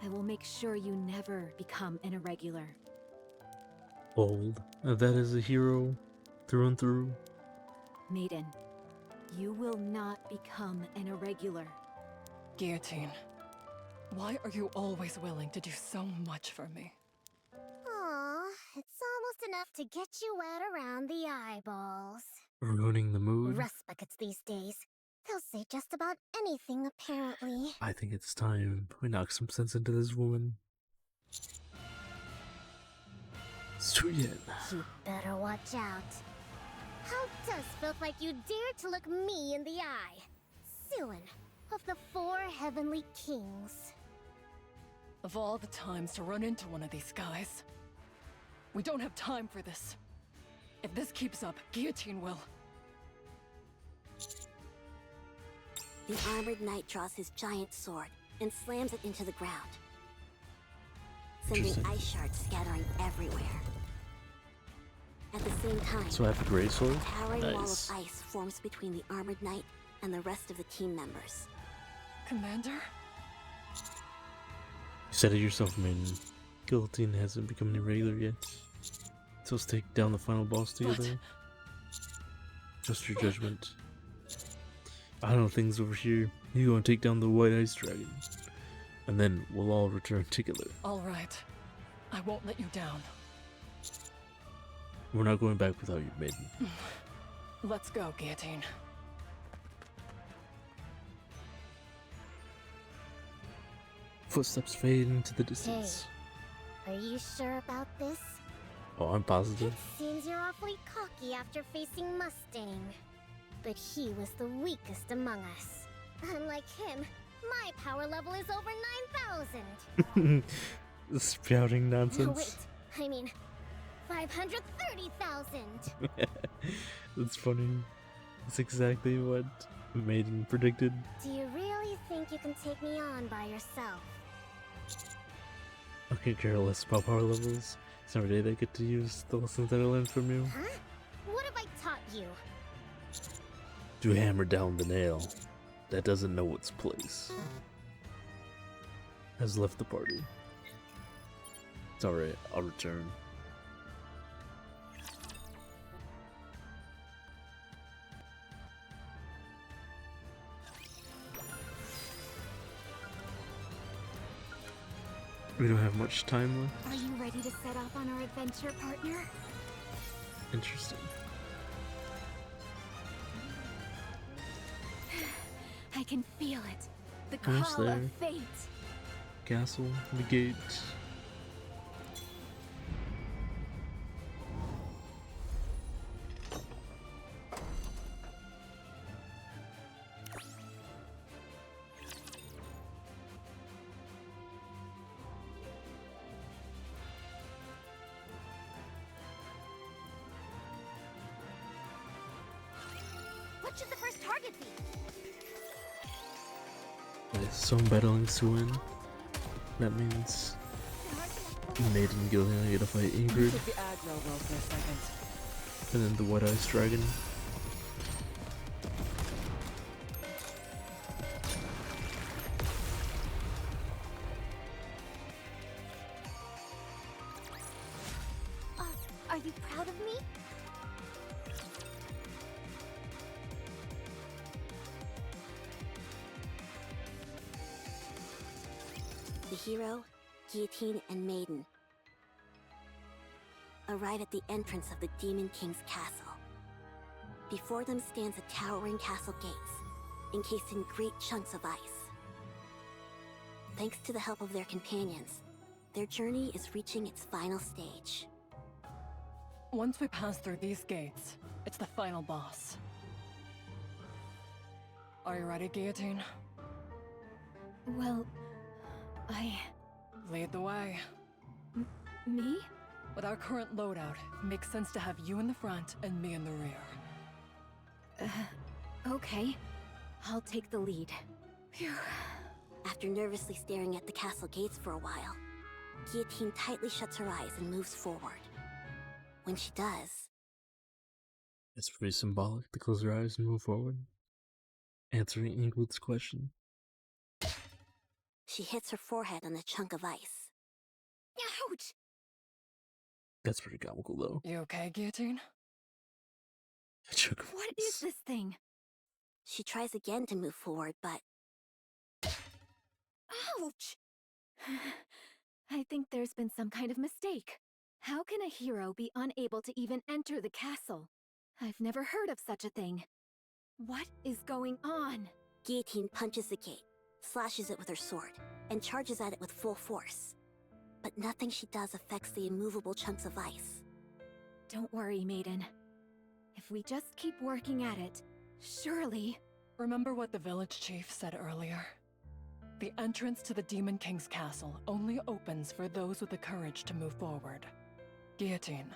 I will make sure you never become an irregular. Bold. That is a hero through and through. Maiden, you will not become an irregular. Guillotine, why are you always willing to do so much for me? Aw, it's almost enough to get you wet around the eyeballs. Ruining the mood. Rust buckets these days. They'll say just about anything, apparently. I think it's time we knock some sense into this woman. Sweet. You better watch out. How does filth like you dare to look me in the eye? Suin of the 4 Heavenly Kings. Of all the times to run into one of these guys, we don't have time for this. If this keeps up, Guillotine will. The armored knight draws his giant sword and slams it into the ground, sending ice shards scattering everywhere. At the same time, So I have a great sword? a towering wall of Nice. ice forms between the armored knight and the rest of the team members. Commander? You said it yourself, man. Guillotine hasn't become any regular yet. So let's take down the final boss together. Just your judgment. I don't know things over here. You go and take down the white ice dragon. And then we'll all return together. All right. I won't let you down. We're not going back without you, maiden. Let's go, Guillotine. Footsteps fade into the distance. Are you sure about this? Oh, I'm positive. Seems you're awfully cocky after facing Mustang. But he was the weakest among us. Unlike him, my power level is over 9,000. Spouting No, nonsense. wait. I mean, 530,000. That's funny. That's exactly what Maiden predicted. Do you really think you can take me on by yourself? Okay, careless about power levels. It's every day they get to use the lessons that I learned from you. Huh? What have I taught you? To hammer down the nail that doesn't know its place. Has left the party. It's alright, I'll return. We don't have much time left. Are you ready to set off on our adventure, partner? Interesting. I can feel it. The Almost call there. of fate. Castle, the gate. What should the first target be? So I'm battling Suin. That means Maiden and Gillian are gonna fight Ingrid, Take the aggro roll for a second. and then the White Eyes Dragon. Are you proud of me? The hero, Guillotine, and Maiden arrive at the entrance of the Demon King's castle. Before them stands a towering castle gates, encased in great chunks of ice. Thanks to the help of their companions, their journey is reaching its final stage. Once we pass through these gates, it's the final boss. Are you ready, Guillotine? Well, Lead the way. me? With our current loadout, it makes sense to have you in the front and me in the rear. Okay. I'll take the lead. Phew. After nervously staring at the castle gates for a while, Guillotine tightly shuts her eyes and moves forward. When she does, It's pretty symbolic to close your eyes and move forward. Answering Ingrid's question. she hits her forehead on a chunk of ice. Ouch! That's pretty comical though. You okay, Guillotine? A chunk of What ice. is this thing? She tries again to move forward, but Ouch! I think there's been some kind of mistake. How can a hero be unable to even enter the castle? I've never heard of such a thing. What is going on? Guillotine punches the gate, slashes it with her sword, and charges at it with full force. But nothing she does affects the immovable chunks of ice. Don't worry, Maiden. If we just keep working at it, surely... Remember what the village chief said earlier? The entrance to the Demon King's castle only opens for those with the courage to move forward. Guillotine,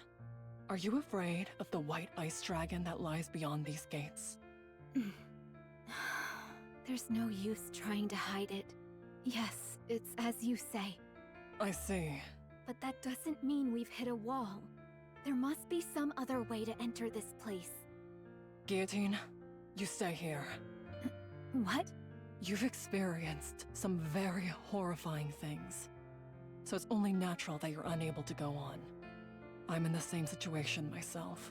are you afraid of the white ice dragon that lies beyond these gates? There's no use trying to hide it. Yes, it's as you say. I see. But that doesn't mean we've hit a wall. There must be some other way to enter this place. Guillotine, you stay here. What? You've experienced some very horrifying things. So it's only natural that you're unable to go on. I'm in the same situation myself.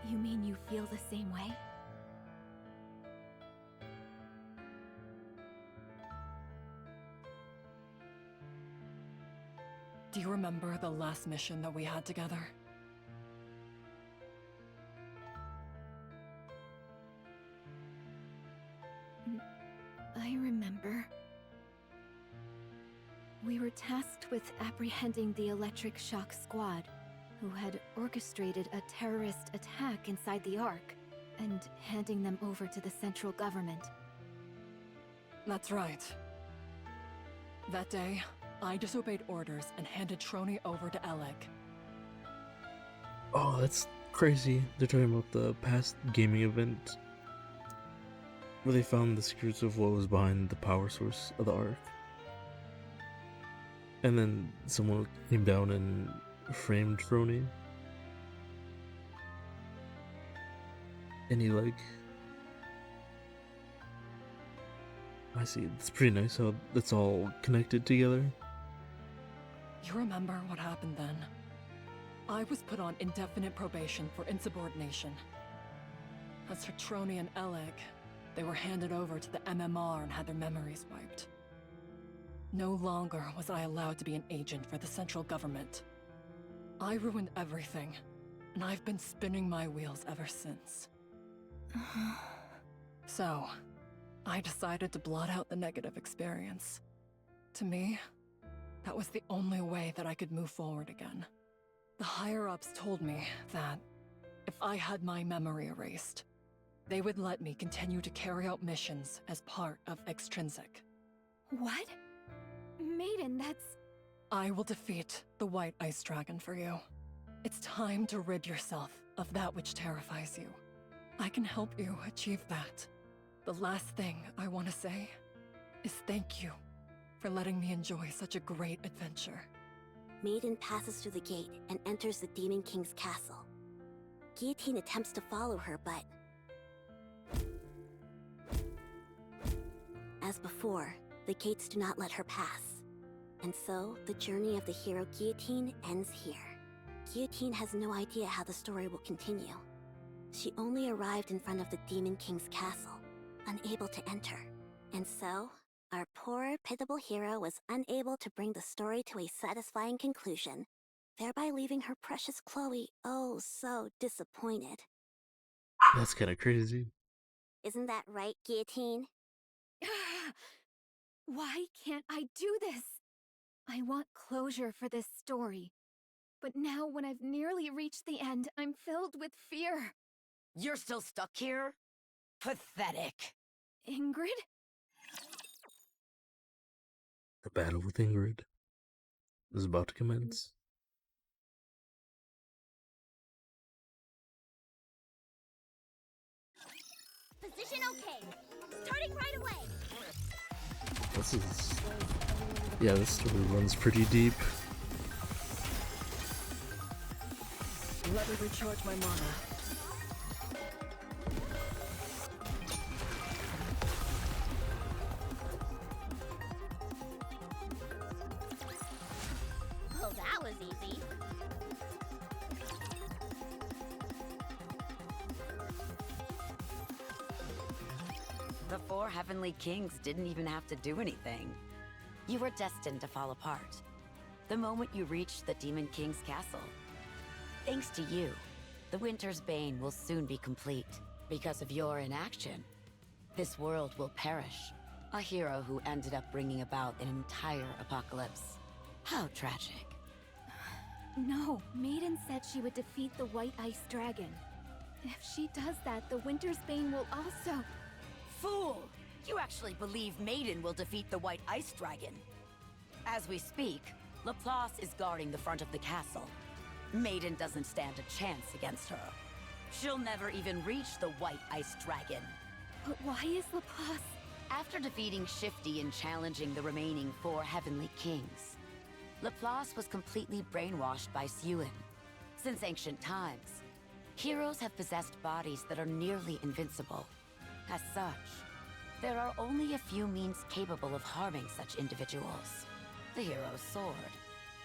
You mean you feel the same way? Do you remember the last mission that we had together? I remember. We were tasked with apprehending the Electric Shock Squad, who had orchestrated a terrorist attack inside the Ark, and handing them over to the central government. That's right. That day, I disobeyed orders and handed Trony over to Alec. Oh, that's crazy. They're talking about the past gaming event where they found the secrets of what was behind the power source of the Ark. And then someone came down and framed Trony. And he I see, it's pretty nice how it's all connected together. You remember what happened then? I was put on indefinite probation for insubordination. As for Trony and Alec, they were handed over to the MMR and had their memories wiped. No longer was I allowed to be an agent for the central government. I ruined everything, and I've been spinning my wheels ever since. So, I decided to blot out the negative experience. To me, that was the only way that I could move forward again. The higher-ups told me that if I had my memory erased, they would let me continue to carry out missions as part of Extrinsic. What? Maiden, that's... I will defeat the White Ice Dragon for you. It's time to rid yourself of that which terrifies you. I can help you achieve that. The last thing I want to say is thank you for letting me enjoy such a great adventure. Maiden passes through the gate and enters the Demon King's castle. Guillotine attempts to follow her, but... as before, the gates do not let her pass. And so, the journey of the hero Guillotine ends here. Guillotine has no idea how the story will continue. She only arrived in front of the Demon King's castle, unable to enter. And so, our poor, pitiable hero was unable to bring the story to a satisfying conclusion, thereby leaving her precious Chloe oh so disappointed. That's kind of crazy. Isn't that right, Guillotine? Why can't I do this? I want closure for this story. But now when I've nearly reached the end, I'm filled with fear. You're still stuck here? Pathetic. Ingrid? The battle with Ingrid is about to commence. Position okay. Starting right away. This is... yeah, this story runs pretty deep. Let me recharge my mana. Oh, that was easy. The 4 Heavenly Kings didn't even have to do anything. You were destined to fall apart the moment you reached the Demon King's castle. Thanks to you, the Winter's Bane will soon be complete. Because of your inaction, this world will perish. A hero who ended up bringing about an entire apocalypse. How tragic. No, Maiden said she would defeat the White Ice Dragon. If she does that, the Winter's Bane will also... Fool! You actually believe Maiden will defeat the White Ice Dragon. As we speak, Laplace is guarding the front of the castle. Maiden doesn't stand a chance against her. She'll never even reach the White Ice Dragon. But why is Laplace... After defeating Shifty and challenging the remaining 4 Heavenly Kings, Laplace was completely brainwashed by Sewin. Since ancient times, heroes have possessed bodies that are nearly invincible. As such, there are only a few means capable of harming such individuals. The hero's sword,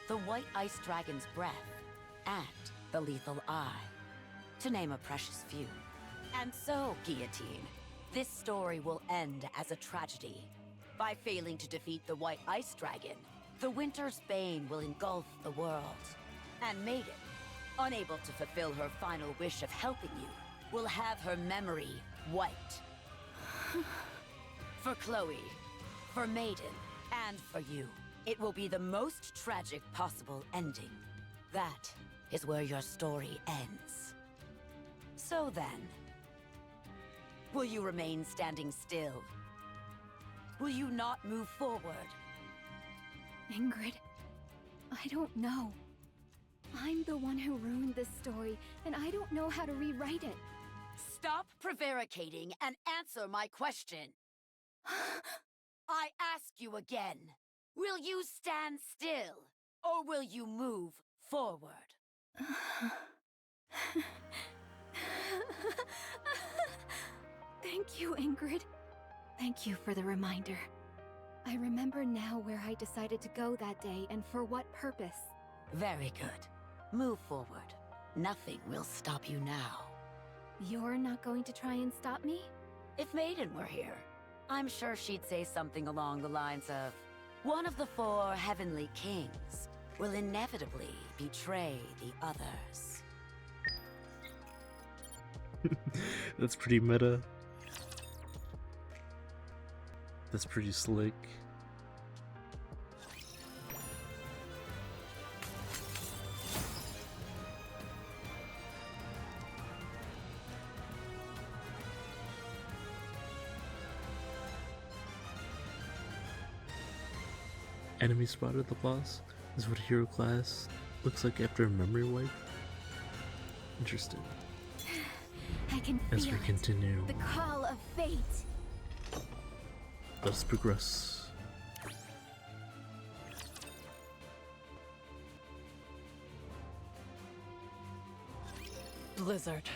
the White Ice Dragon's breath, and the lethal eye, to name a precious few. And so, Guillotine, this story will end as a tragedy. By failing to defeat the White Ice Dragon, the Winter's Bane will engulf the world. And Maiden, unable to fulfill her final wish of helping you, will have her memory wiped. For Chloe, for Maiden, and for you, It will be the most tragic possible ending. That is where your story ends. So then, will you remain standing still? Will you not move forward? Ingrid, I don't know. I'm the one who ruined this story, and I don't know how to rewrite it. Stop prevaricating and answer my question. I ask you again. Will you stand still, or will you move forward? Thank you, Ingrid. Thank you for the reminder. I remember now where I decided to go that day and for what purpose. Very good. Move forward. Nothing will stop you now. You're not going to try and stop me? If Maiden were here, I'm sure she'd say something along the lines of, one of the 4 heavenly kings will inevitably betray the others. That's pretty meta. That's pretty slick. Enemy spotted the boss is what hero class looks like after a memory wipe. Interesting. I can As feel we continue, the call of fate. let's progress. Blizzard.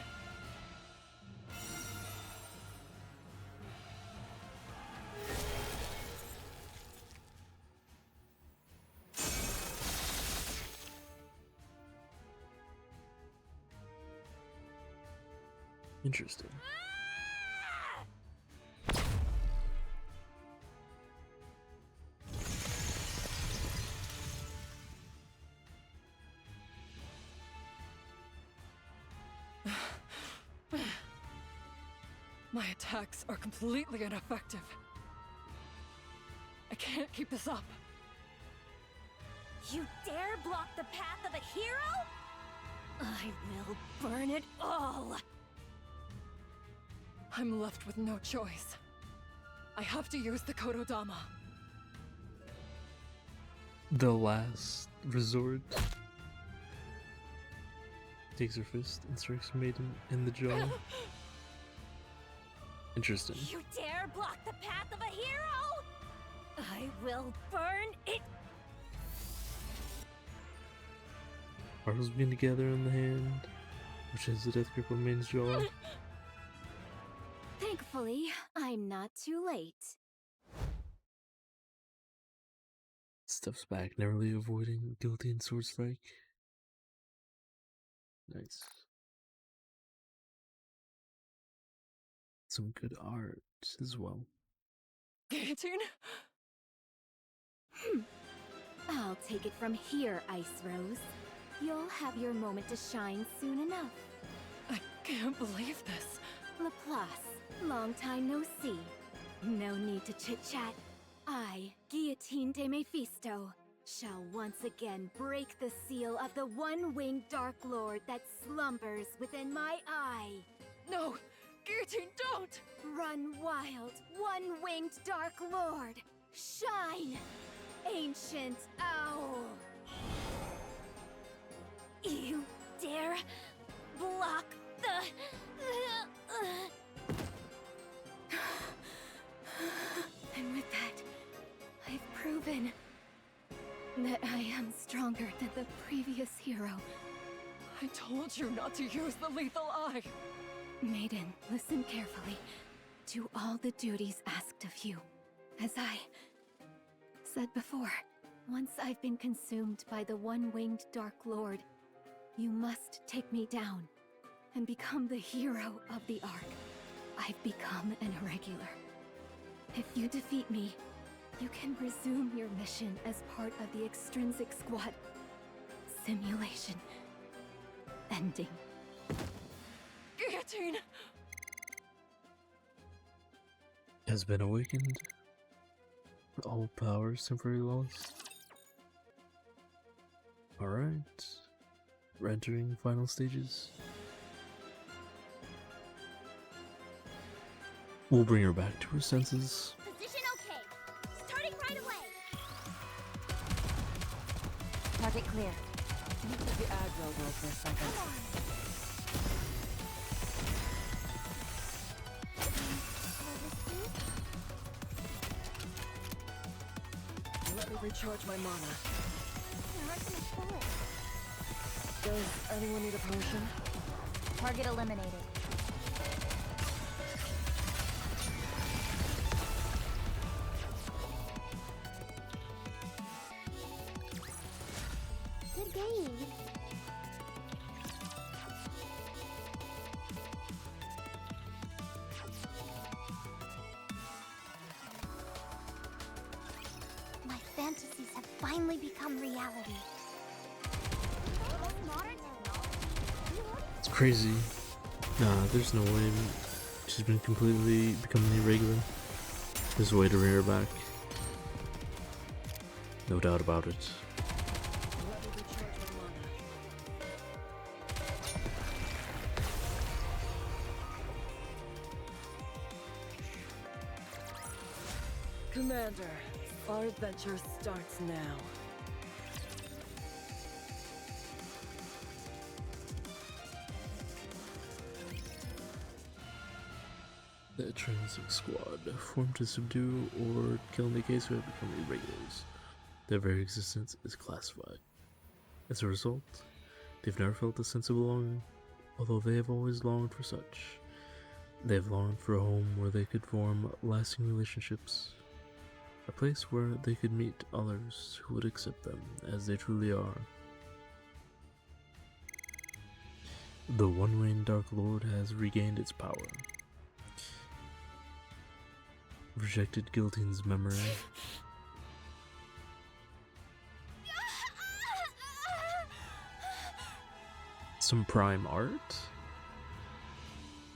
Interesting. My attacks are completely ineffective. I can't keep this up. You dare block the path of a hero? I will burn it all! I'm left with no choice. I have to use the Kododama. The last resort. Takes her fist and strikes Maiden in the jaw. Interesting. You dare block the path of a hero? I will burn it. Marbles begin to gather in the hand, which has the death grip on Maiden's jaw. Thankfully, I'm not too late. Steps back, narrowly avoiding guilty and sword strike. Nice. Some good art as well. Guillotine? I'll take it from here, Ice Rose. You'll have your moment to shine soon enough. I can't believe this. Laplace, long time no see. No need to chit-chat. I, Guillotine de Mephisto, shall once again break the seal of the one-winged Dark Lord that slumbers within my eye. No! Guillotine, don't! Run wild, one-winged Dark Lord! Shine, ancient owl! You dare block the... And with that, I've proven that I am stronger than the previous hero. I told you not to use the lethal eye! Maiden, listen carefully to all the duties asked of you. As I said before, once I've been consumed by the one-winged Dark Lord, you must take me down and become the hero of the Ark. I've become an irregular. If you defeat me, you can resume your mission as part of the extrinsic squad. Simulation ending. Guillotine! Has been awakened. All powers temporarily lost. Alright. We're entering final stages. We'll bring her back to her senses. Position okay. Starting right away. Target clear. Look at the aggro roll for a second. Let me recharge my mana. Does anyone need a potion? Target eliminated. Good game. My fantasies have finally become reality. It's crazy. Nah, there's no way she's been completely becoming irregular. There's a way to bring her back. No doubt about it. Let me recharge my mana. Commander, our adventure starts now. The Transic Squad, formed to subdue or kill Nikke's who have become irregulars. Their very existence is classified. As a result, they've never felt a sense of belonging, although they have always longed for such. They have longed for a home where they could form lasting relationships, a place where they could meet others who would accept them as they truly are. The One-Winged Dark Lord has regained its power. Rejected Guillotine's memory. Some prime art?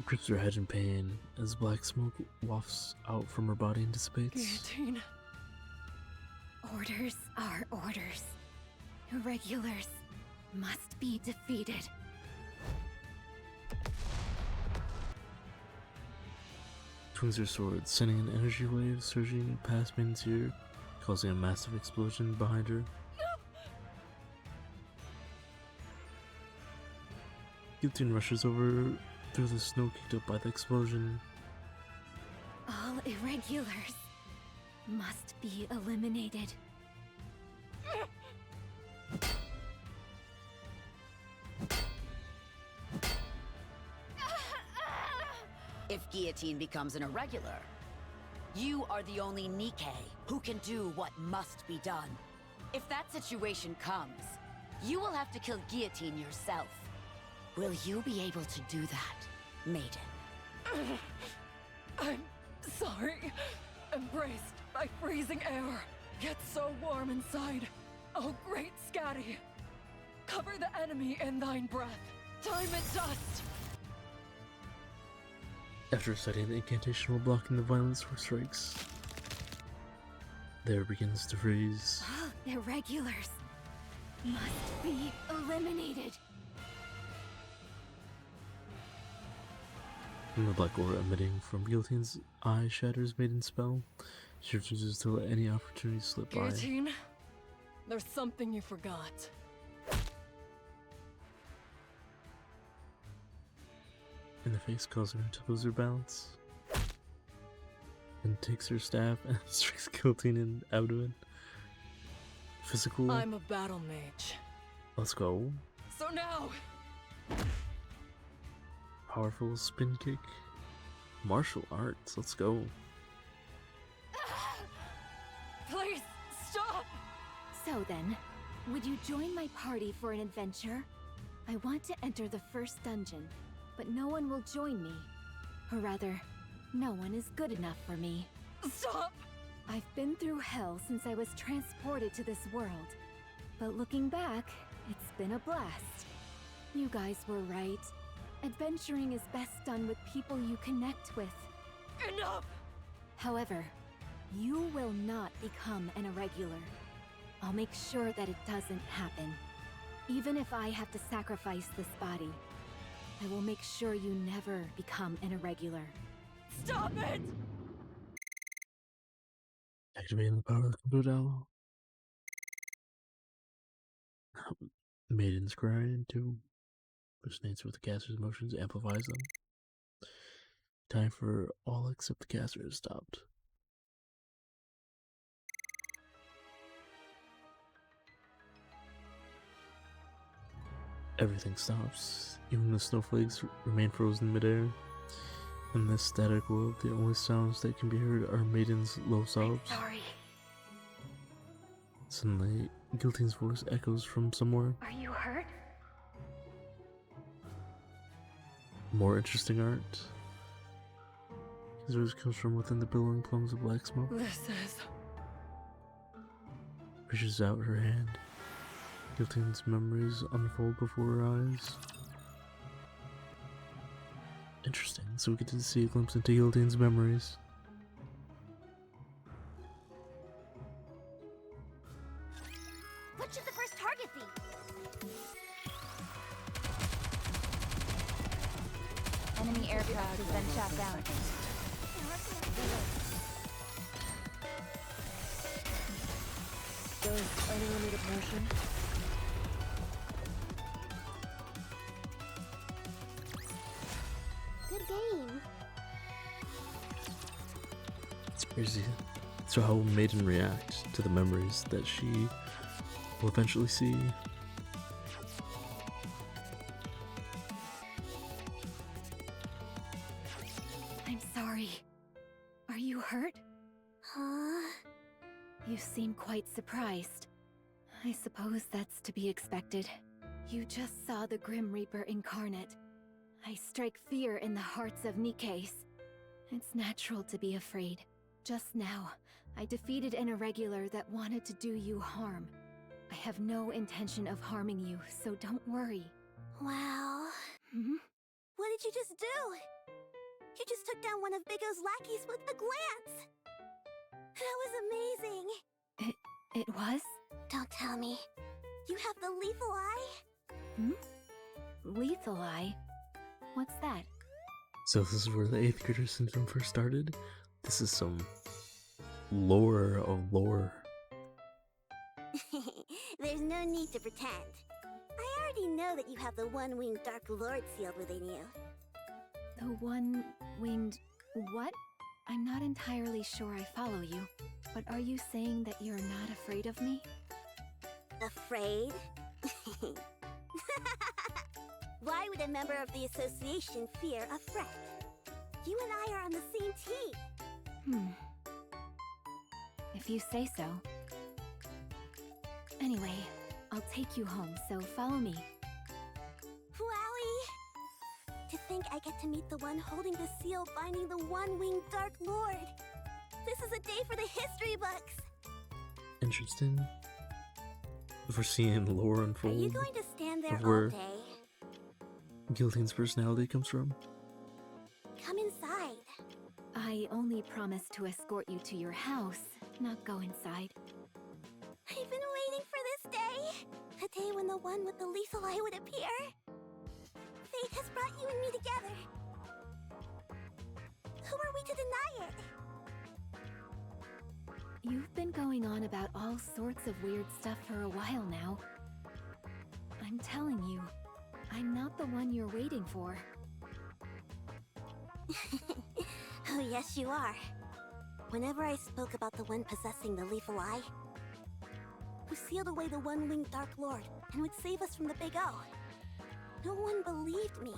Grips her head in pain as black smoke wafts out from her body and dissipates. Guillotine. Orders are orders. Irregulars must be defeated. Swings her sword, sending an energy wave surging past Main's ear, causing a massive explosion behind her. Guillotine rushes over through the snow kicked up by the explosion. All irregulars must be eliminated. If Guillotine becomes an irregular, you are the only Nikke who can do what must be done. If that situation comes, you will have to kill Guillotine yourself. Will you be able to do that, maiden? I'm sorry. Embraced by freezing air. Gets so warm inside. Oh, great Scatty. Cover the enemy in thine breath. Time and dust. After studying the incantation while blocking the violence for strikes, the air begins to freeze. All irregulars must be eliminated. When the black aura emitting from Guillotine's eye shatters Maiden's spell, she refuses to let any opportunity slip by. Guillotine, there's something you forgot. In the face, causing her to lose her balance. And takes her staff and strikes Guillotine in the abdomen. Physical. I'm a battle mage. Let's go. So now, Powerful spin kick. Martial arts. Let's go. please stop. So then, would you join my party for an adventure? I want to enter the first dungeon, but no one will join me. Or rather, no one is good enough for me. Stop! I've been through hell since I was transported to this world. But looking back, it's been a blast. You guys were right. Adventuring is best done with people you connect with. Enough! However, you will not become an irregular. I'll make sure that it doesn't happen. Even if I have to sacrifice this body, I will make sure you never become an irregular. Stop it! Activating the power of the Buddha. Maidens cry into resonates with the caster's emotions, amplifies them. Time for all except the caster is stopped. Everything stops. Even the snowflakes remain frozen in midair. In this static world, the only sounds that can be heard are Maiden's low sobs. Sorry. Suddenly, Guiltine's voice echoes from somewhere. Are you hurt? More interesting art. His voice comes from within the billowing plumes of black smoke. This is... Reaches out her hand. Guiltine's memories unfold before her eyes. Interesting, so we get to see a glimpse into Guiltine's memories. What should the first target be? Enemy aircraft has been shot down. Does anyone need a potion? Good game. It's crazy. So how will Maiden react to the memories that she will eventually see? I'm sorry. Are you hurt? Huh? You seem quite surprised. I suppose that's to be expected. You just saw the Grim Reaper incarnate. I strike fear in the hearts of Nikke's. It's natural to be afraid. Just now, I defeated an irregular that wanted to do you harm. I have no intention of harming you, so don't worry. Wow. Hmm? What did you just do? You just took down one of Big O's lackeys with a glance! That was amazing! It was? Don't tell me. You have the lethal eye? Hmm? Lethal eye? What's that? So this is where the 8th grader syndrome first started? This is some lore of lore. There's no need to pretend. I already know that you have the one-winged Dark Lord sealed within you. The one-winged... what? I'm not entirely sure I follow you, but are you saying that you're not afraid of me? Afraid? Why would a member of the association fear a threat? You and I are on the same team. If you say so. Anyway, I'll take you home, so follow me. Wowie! To think I get to meet the one holding the seal binding the one-winged Dark Lord. This is a day for the history books. Interesting. If we're seeing lore unfold, Are you going to stand there of all where day? Guiltine's personality comes from? Come inside. I only promised to escort you to your house, not go inside. I've been waiting for this day. A day when the one with the lethal eye would appear. Fate has brought you and me together. Who are we to deny it? You've been going on about all sorts of weird stuff for a while now. I'm telling you, I'm not the one you're waiting for. Oh, yes, you are. Whenever I spoke about the one possessing the lethal eye, who sealed away the one-winged Dark Lord and would save us from the Big O, no one believed me.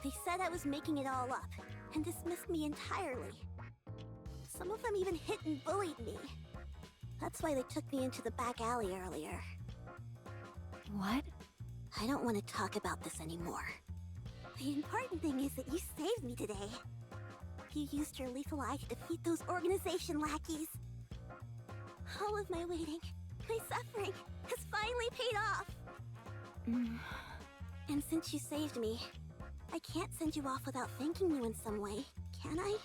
They said I was making it all up and dismissed me entirely. Some of them even hit and bullied me. That's why they took me into the back alley earlier. What? I don't want to talk about this anymore. The important thing is that you saved me today. You used your lethal eye to defeat those organization lackeys. All of my waiting, my suffering, has finally paid off. And since you saved me, I can't send you off without thanking you in some way, can I?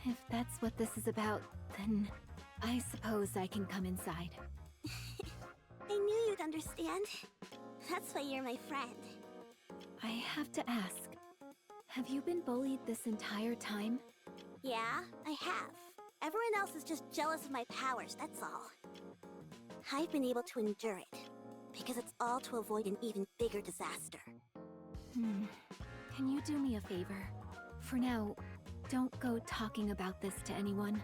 If that's what this is about, then I suppose I can come inside. I knew you'd understand. That's why you're my friend. I have to ask, have you been bullied this entire time? Yeah, I have. Everyone else is just jealous of my powers, that's all. I've been able to endure it, because it's all to avoid an even bigger disaster. Can you do me a favor? For now, don't go talking about this to anyone.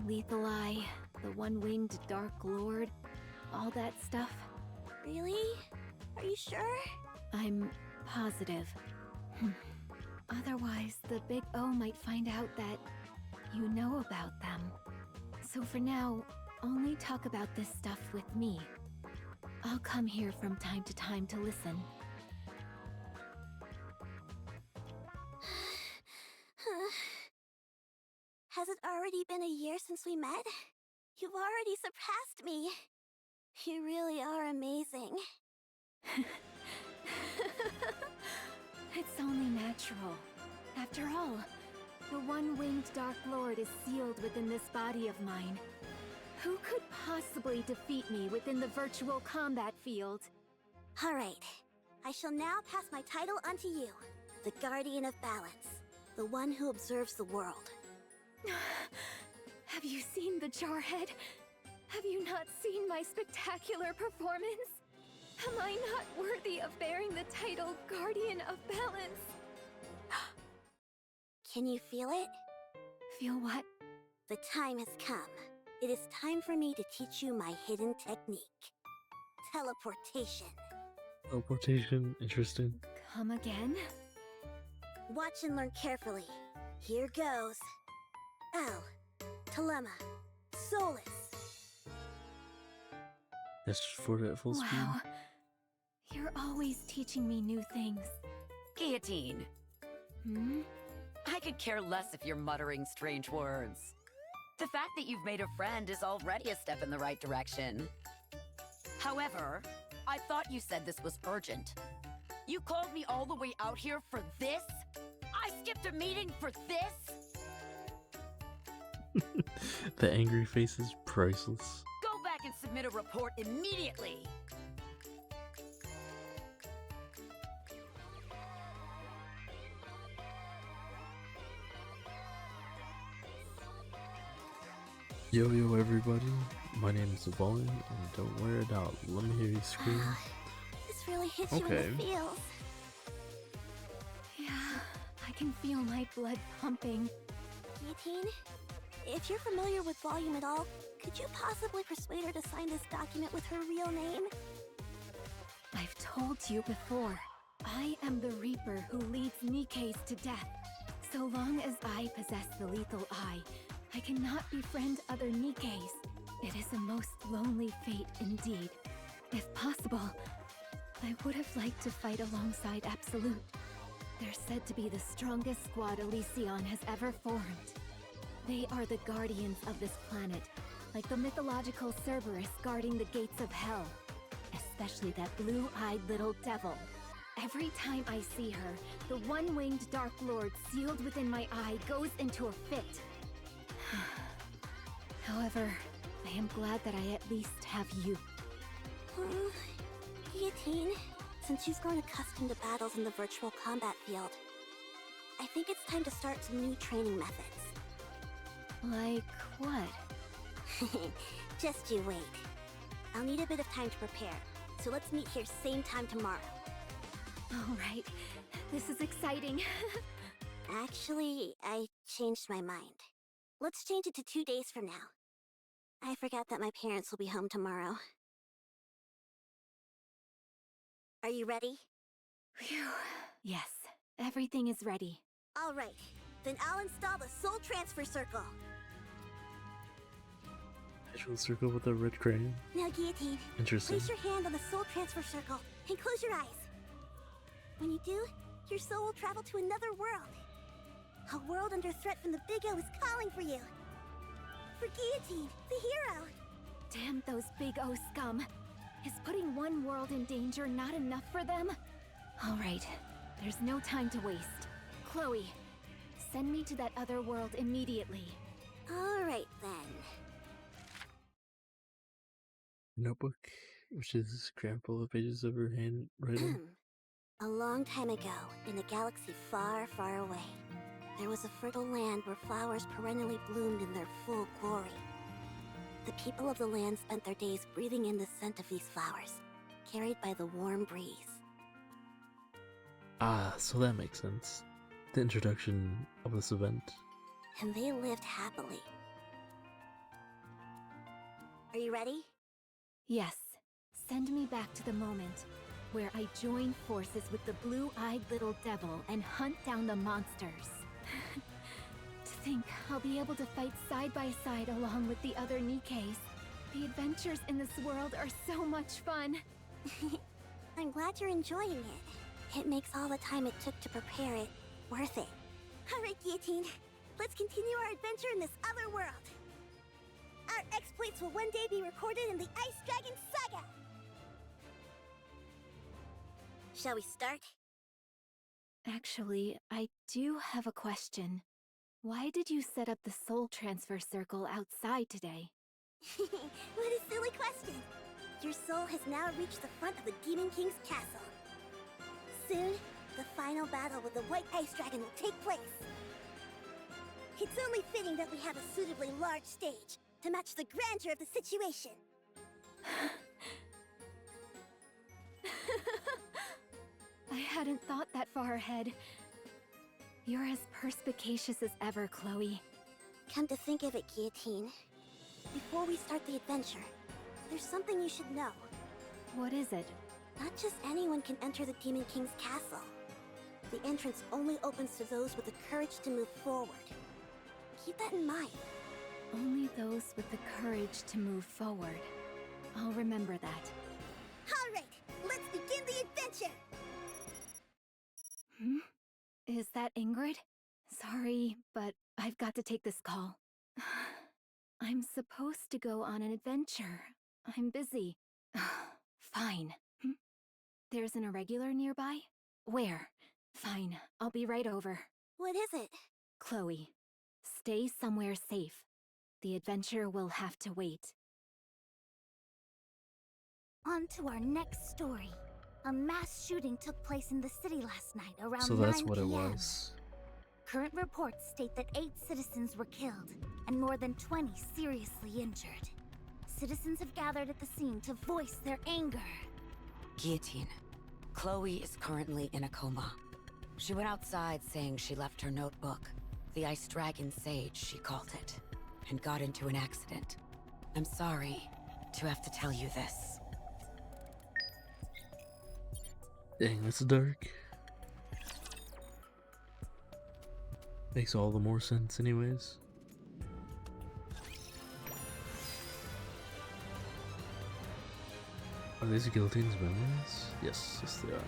Lethal Eye, the one-winged Dark Lord, all that stuff. Really? Are you sure? I'm positive. Otherwise, the Big O might find out that you know about them. So for now, only talk about this stuff with me. I'll come here from time to time to listen. Has it already been a year since we met? You've already surpassed me. You really are amazing. It's only natural. After all, the one-winged Dark Lord is sealed within this body of mine. Who could possibly defeat me within the virtual combat field? Alright, I shall now pass my title onto you, the Guardian of Balance, the one who observes the world. Have you seen the Jarhead? Have you not seen my spectacular performance? Am I not worthy of bearing the title Guardian of Balance? Can you feel it? Feel what? The time has come. It is time for me to teach you my hidden technique. Teleportation. Teleportation, interesting. Come again? Watch and learn carefully. Here goes. L. Telema. Solus. That's for that full speed. Wow. You're always teaching me new things. Guillotine. I could care less if you're muttering strange words. The fact that you've made a friend is already a step in the right direction. However, I thought you said this was urgent. You called me all the way out here for this? I skipped a meeting for this? The angry face is priceless. Go back and submit a report immediately! Yo everybody, my name is Vaughn, and don't wear it out. Let me hear you scream. This really hits you in the feels. Yeah, I can feel my blood pumping. Guillotine, if you're familiar with Volume at all, could you possibly persuade her to sign this document with her real name? I've told you before, I am the Reaper who leads Nikke's to death. So long as I possess the Lethal Eye, I cannot befriend other Nikkes. It is a most lonely fate indeed. If possible, I would have liked to fight alongside Absolute. They're said to be the strongest squad Elysion has ever formed. They are the guardians of this planet, like the mythological Cerberus guarding the gates of hell. Especially that blue-eyed little devil. Every time I see her, the one-winged Dark Lord sealed within my eye goes into a fit. However, I am glad that I at least have you. Guillotine, since you've grown accustomed to battles in the virtual combat field, I think it's time to start some new training methods. Like what? Just you wait. I'll need a bit of time to prepare, so let's meet here same time tomorrow. Alright, this is exciting. Actually, I changed my mind. Let's change it to 2 days from now. I forgot that my parents will be home tomorrow. Are you ready? Phew. Yes, everything is ready. Alright, then I'll install the Soul Transfer Circle. Visual circle with a red crayon. Now, Guillotine, Interesting. place your hand on the Soul Transfer Circle and close your eyes. When you do, your soul will travel to another world. A world under threat from the Big O is calling for you. For Guillotine, the hero. Damn those Big O scum. Is putting one world in danger not enough for them? Alright, there's no time to waste. Chloe, send me to that other world immediately. Alright then. Notebook. which is crammed full of pages of her handwriting. A long time ago, in a galaxy far, far away, there was a fertile land where flowers perennially bloomed in their full glory. The people of the land spent their days breathing in the scent of these flowers, carried by the warm breeze. Ah, so that makes sense. The introduction of this event. And they lived happily. Are you ready? Yes. Send me back to the moment where I join forces with the blue-eyed little devil and hunt down the monsters. To think I'll be able to fight side by side along with the other Nikkes. The adventures in this world are so much fun. I'm glad you're enjoying it. It makes all the time it took to prepare it worth it. Alright, Guillotine. Let's continue our adventure in this other world. Our exploits will one day be recorded in the Ice Dragon Saga! Shall we start? Actually, I do have a question. Why did you set up the soul transfer circle outside today? What a silly question! Your soul has now reached the front of the Demon King's castle. Soon, the final battle with the White Ice Dragon will take place. It's only fitting that we have a suitably large stage to match the grandeur of the situation. I hadn't thought that far ahead. You're as perspicacious as ever, Chloe. Come to think of it, Guillotine. Before we start the adventure, there's something you should know. What is it? Not just anyone can enter the Demon King's castle. The entrance only opens to those with the courage to move forward. Keep that in mind. Only those with the courage to move forward. I'll remember that. Alright, let's begin the adventure! Is that Ingrid? Sorry, but I've got to take this call. I'm supposed to go on an adventure. I'm busy. Fine. There's an irregular nearby? Where? Fine, I'll be right over. What is it? Chloe, stay somewhere safe. The adventure will have to wait. On to our next story. A mass shooting took place in the city last night around 9 So that's what it p.m. was. Current reports state that 8 citizens were killed and more than 20 seriously injured. Citizens have gathered at the scene to voice their anger. Guillotine. Chloe is currently in a coma. She went outside saying she left her notebook, the Ice Dragon Sage, she called it, and got into an accident. I'm sorry to have to tell you this. Dang, that's dark. Makes all the more sense anyways. Are these Guillotine's memories? Yes, yes they are.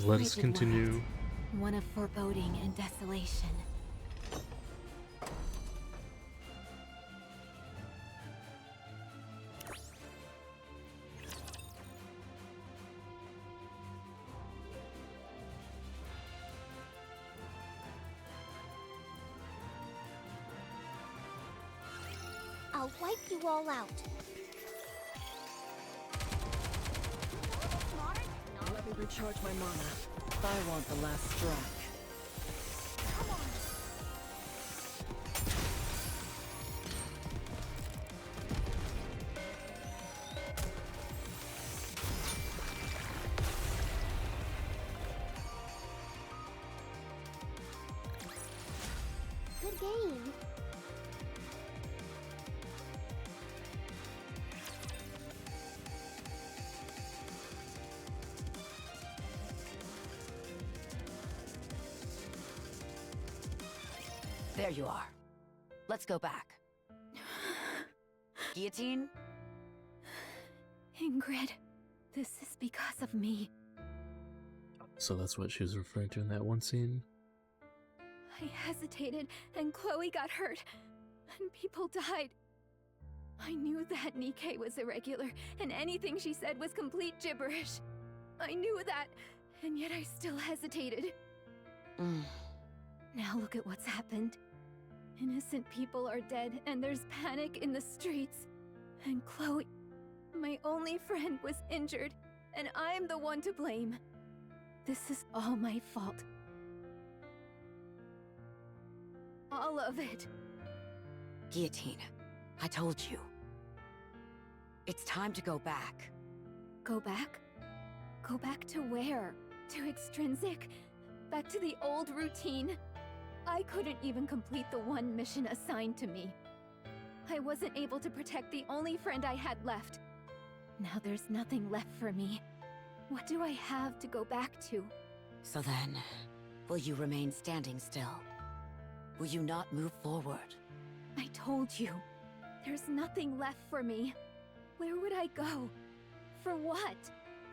Let us continue. World, one of foreboding and desolation. I'll wipe you all out. Let me recharge my mana. I want the last strike. Good game. There you are. Let's go back. Guillotine? Ingrid, this is because of me. So that's what she was referring to in that one scene. I hesitated, and Chloe got hurt, and people died. I knew that Nikke was irregular, and anything she said was complete gibberish. I knew that, and yet I still hesitated. Now look at what's happened. Innocent people are dead, and there's panic in the streets. And Chloe, my only friend, was injured, and I'm the one to blame. This is all my fault. All of it. Guillotine, I told you. It's time to go back. Go back? Go back to where? To Extrinsic? Back to the old routine? I couldn't even complete the one mission assigned to me. I wasn't able to protect the only friend I had left. Now there's nothing left for me. What do I have to go back to? So then, will you remain standing still? Will you not move forward? I told you, there's nothing left for me. Where would I go? For what?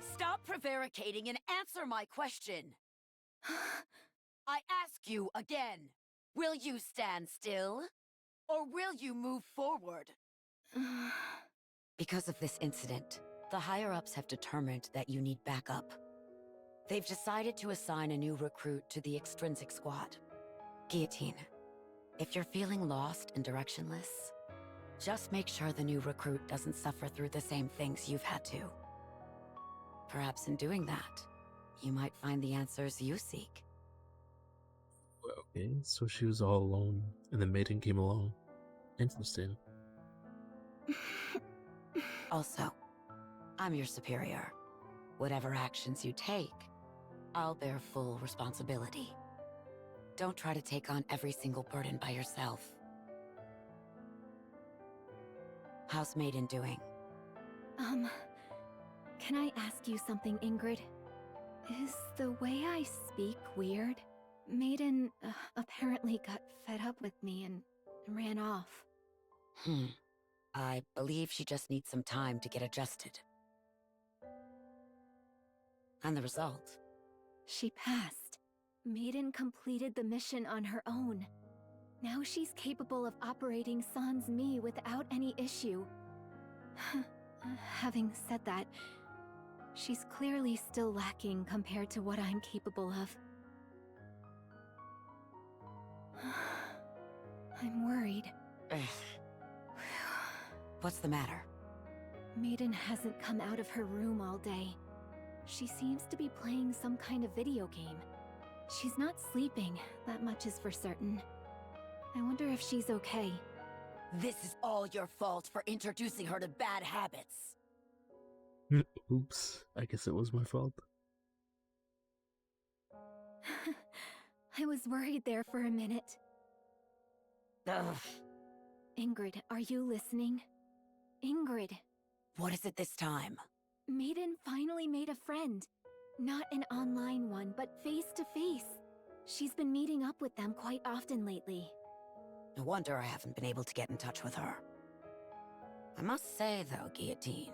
Stop prevaricating and answer my question! I ask you again, will you stand still? Or will you move forward? Because of this incident, the higher-ups have determined that you need backup. They've decided to assign a new recruit to the Extrinsic Squad. Guillotine, if you're feeling lost and directionless, just make sure the new recruit doesn't suffer through the same things you've had to. Perhaps in doing that, you might find the answers you seek. Okay, so she was all alone, and the maiden came along. Interesting. Also, I'm your superior. Whatever actions you take, I'll bear full responsibility. Don't try to take on every single burden by yourself. How's Maiden doing? Can I ask you something, Ingrid? Is the way I speak weird? Maiden apparently got fed up with me and ran off. I believe she just needs some time to get adjusted. And the result? She passed. Maiden completed the mission on her own. Now she's capable of operating Sans Mi without any issue. Having said that, she's clearly still lacking compared to what I'm capable of. I'm worried. What's the matter? Maiden hasn't come out of her room all day. She seems to be playing some kind of video game. She's not sleeping, that much is for certain. I wonder if she's okay. This is all your fault for introducing her to bad habits. Oops, I guess it was my fault. I was worried there for a minute. Ugh. Ingrid, are you listening? Ingrid. What is it this time? Maiden finally made a friend. Not an online one, but face-to-face. She's been meeting up with them quite often lately. No wonder I haven't been able to get in touch with her. I must say, though, Guillotine,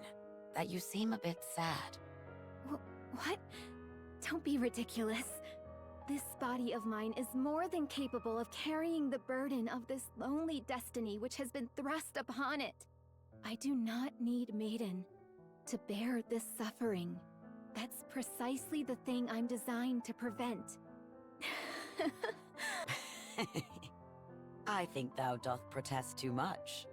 that you seem a bit sad. What? Don't be ridiculous. This body of mine is more than capable of carrying the burden of this lonely destiny which has been thrust upon it. I do not need Maiden to bear this suffering. That's precisely the thing I'm designed to prevent. I think thou doth protest too much.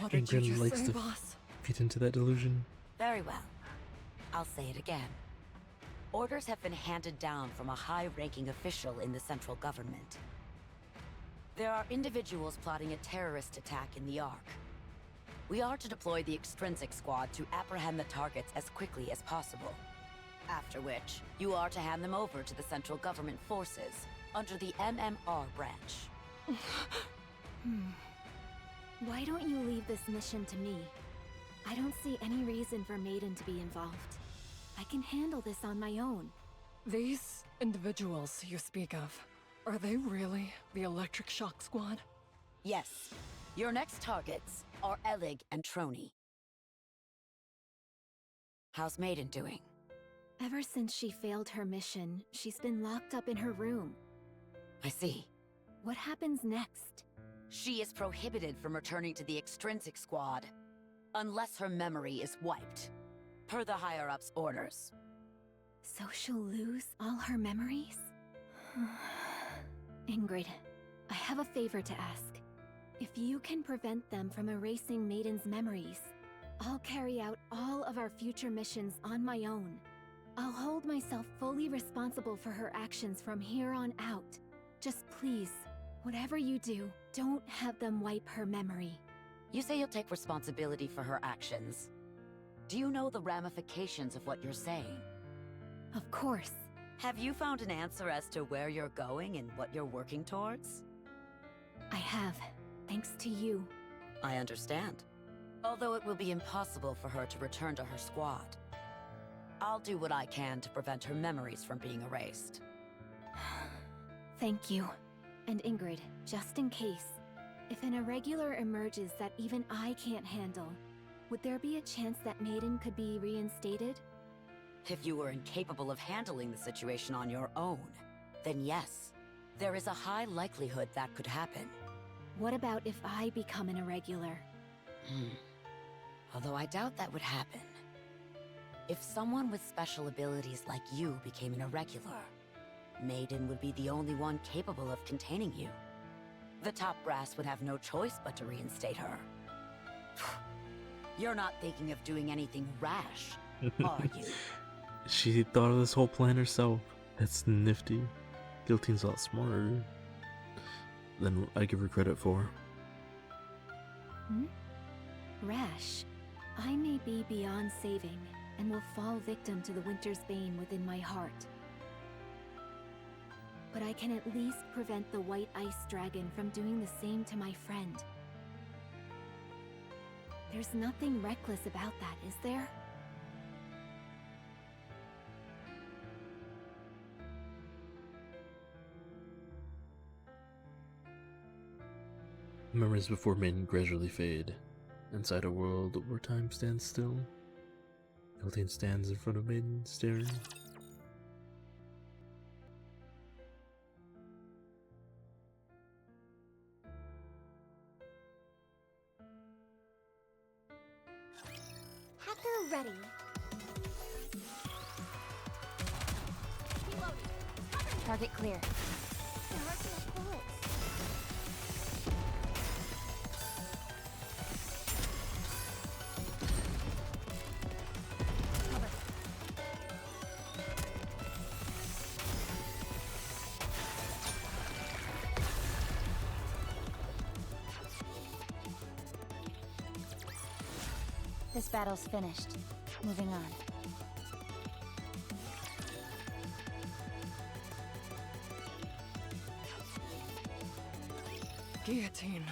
What did you Ingrid just likes say, to boss? feed into that delusion. Very well. I'll say it again. Orders have been handed down from a high-ranking official in the central government. There are individuals plotting a terrorist attack in the Ark. We are to deploy the Extrinsic Squad to apprehend the targets as quickly as possible. After which, you are to hand them over to the central government forces under the MMR branch. Why don't you leave this mission to me? I don't see any reason for Maiden to be involved. I can handle this on my own. These individuals you speak of, are they really the Electric Shock Squad? Yes. Your next targets are Elig and Trony. How's Maiden doing? Ever since she failed her mission, she's been locked up in her room. I see. What happens next? She is prohibited from returning to the Extrinsic Squad unless her memory is wiped. per the higher-ups' orders. So she'll lose all her memories? Ingrid, I have a favor to ask. If you can prevent them from erasing Maiden's memories, I'll carry out all of our future missions on my own. I'll hold myself fully responsible for her actions from here on out. Just please, whatever you do, don't have them wipe her memory. You say you'll take responsibility for her actions. Do you know the ramifications of what you're saying? Of course. Have you found an answer as to where you're going and what you're working towards? I have, thanks to you. I understand. Although it will be impossible for her to return to her squad. I'll do what I can to prevent her memories from being erased. Thank you. And Ingrid, just in case, if an irregular emerges that even I can't handle, would there be a chance that Maiden could be reinstated? If you were incapable of handling the situation on your own, then yes, there is a high likelihood that could happen. What about if I become an irregular? Although I doubt that would happen. If someone with special abilities like you became an irregular, Maiden would be the only one capable of containing you. The top brass would have no choice but to reinstate her. You're not thinking of doing anything rash, are you? She thought of this whole plan herself. That's nifty. Guillotine's a lot smarter than I give her credit for. Rash. I may be beyond saving, and will fall victim to the Winter's Bane within my heart. But I can at least prevent the White Ice Dragon from doing the same to my friend. There's nothing reckless about that, is there? Memories before Maiden gradually fade. Inside a world where time stands still, Guillotine stands in front of Maiden, staring. Hacker ready. Target clear. This battle's finished. Moving on. Guillotine.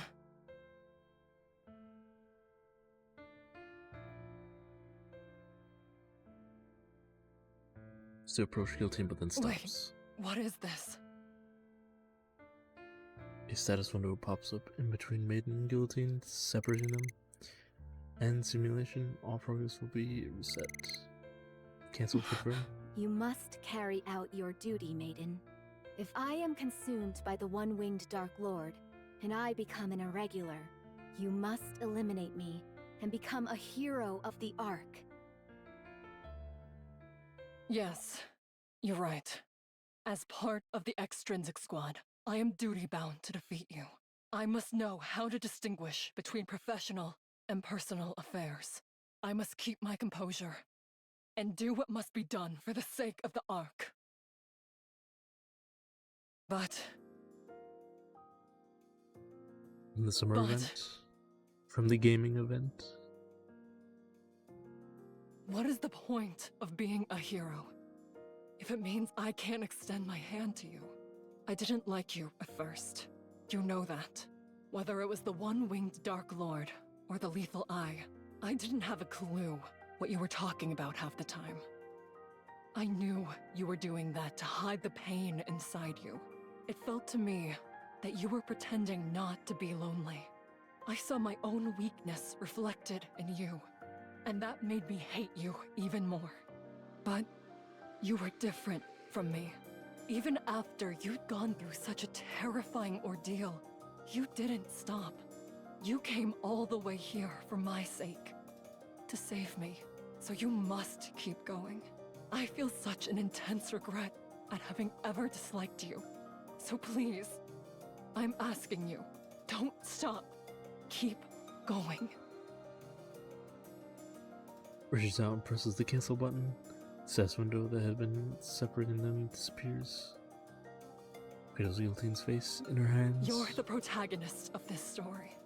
To approach Guillotine, but then stops. Wait, what is this? A status window pops up in between Maiden and Guillotine, separating them. End simulation, all progress will be reset. Cancel confirm. You must carry out your duty, Maiden. If I am consumed by the one-winged Dark Lord, and I become an irregular, you must eliminate me and become a hero of the Ark. Yes, you're right. As part of the extrinsic squad, I am duty-bound to defeat you. I must know how to distinguish between professional and personal affairs. I must keep my composure and do what must be done for the sake of the Ark. But... From the summer event? From the gaming event? what is the point of being a hero if it means I can't extend my hand to you? I didn't like you at first. You know that. Whether it was the one-winged Dark Lord or the Lethal Eye, I didn't have a clue what you were talking about half the time. I knew you were doing that to hide the pain inside you. It felt to me that you were pretending not to be lonely. I saw my own weakness reflected in you, and that made me hate you even more. But you were different from me. Even after you'd gone through such a terrifying ordeal, you didn't stop. You came all the way here for my sake, to save me. So you must keep going. I feel such an intense regret at having ever disliked you. So please, I'm asking you, don't stop. Keep going. Reaches out and presses the cancel button. The status window that had been separating them disappears. Cradles Guillotine's face in her hands. You're the protagonist of this story.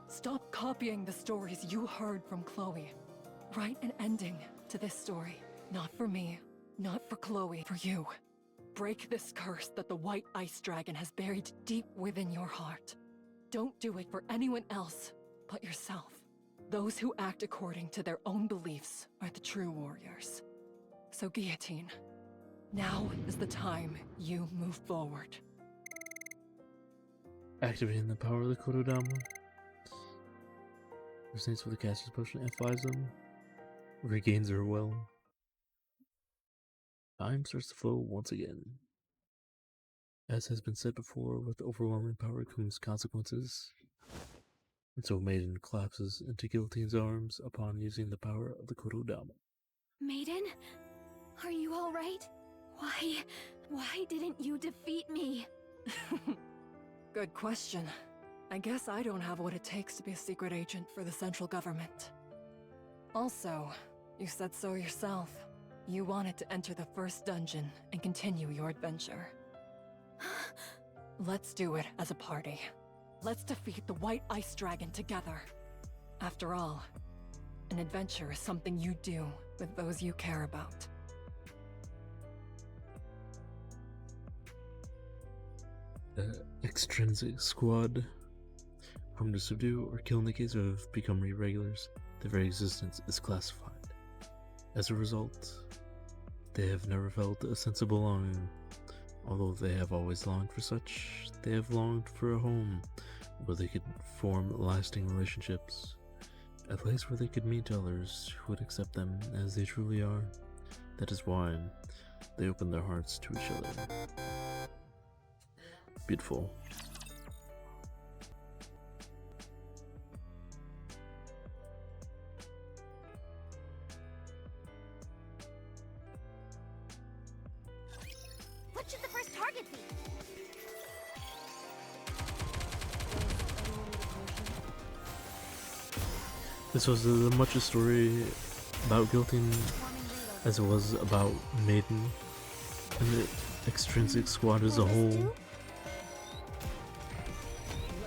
Stop copying the stories you heard from Chloe. Write an ending to this story. Not for me, not for Chloe, for you. Break this curse that the White Ice Dragon has buried deep within your heart. Don't do it for anyone else but yourself. Those who act according to their own beliefs are the true warriors. So Guillotine, now is the time you move forward. Activating the power of the Kododama. Resonates with the caster's potion and flies them. Regains her will. Time starts to flow once again. As has been said before, with overwhelming power comes consequences. And so Maiden collapses into Guillotine's arms upon using the power of the Kododama. Maiden? Are you alright? Why didn't you defeat me? Good question. I guess I don't have what it takes to be a secret agent for the central government. Also, you said so yourself. You wanted to enter the first dungeon and continue your adventure. Let's do it as a party. Let's defeat the White Ice Dragon together. After all, an adventure is something you do with those you care about. The extrinsic squad. Home to subdue or kill Nikke's who have become irregulars. Their very existence is classified. As a result, they have never felt a sense of belonging. Although they have always longed for such, they have longed for a home where they could form lasting relationships. A place where they could meet others who would accept them as they truly are. That is why they open their hearts to each other. Beautiful. What should the first target be? This was as much a story about Guillotine as it was about Maiden and the extrinsic squad as a whole. Let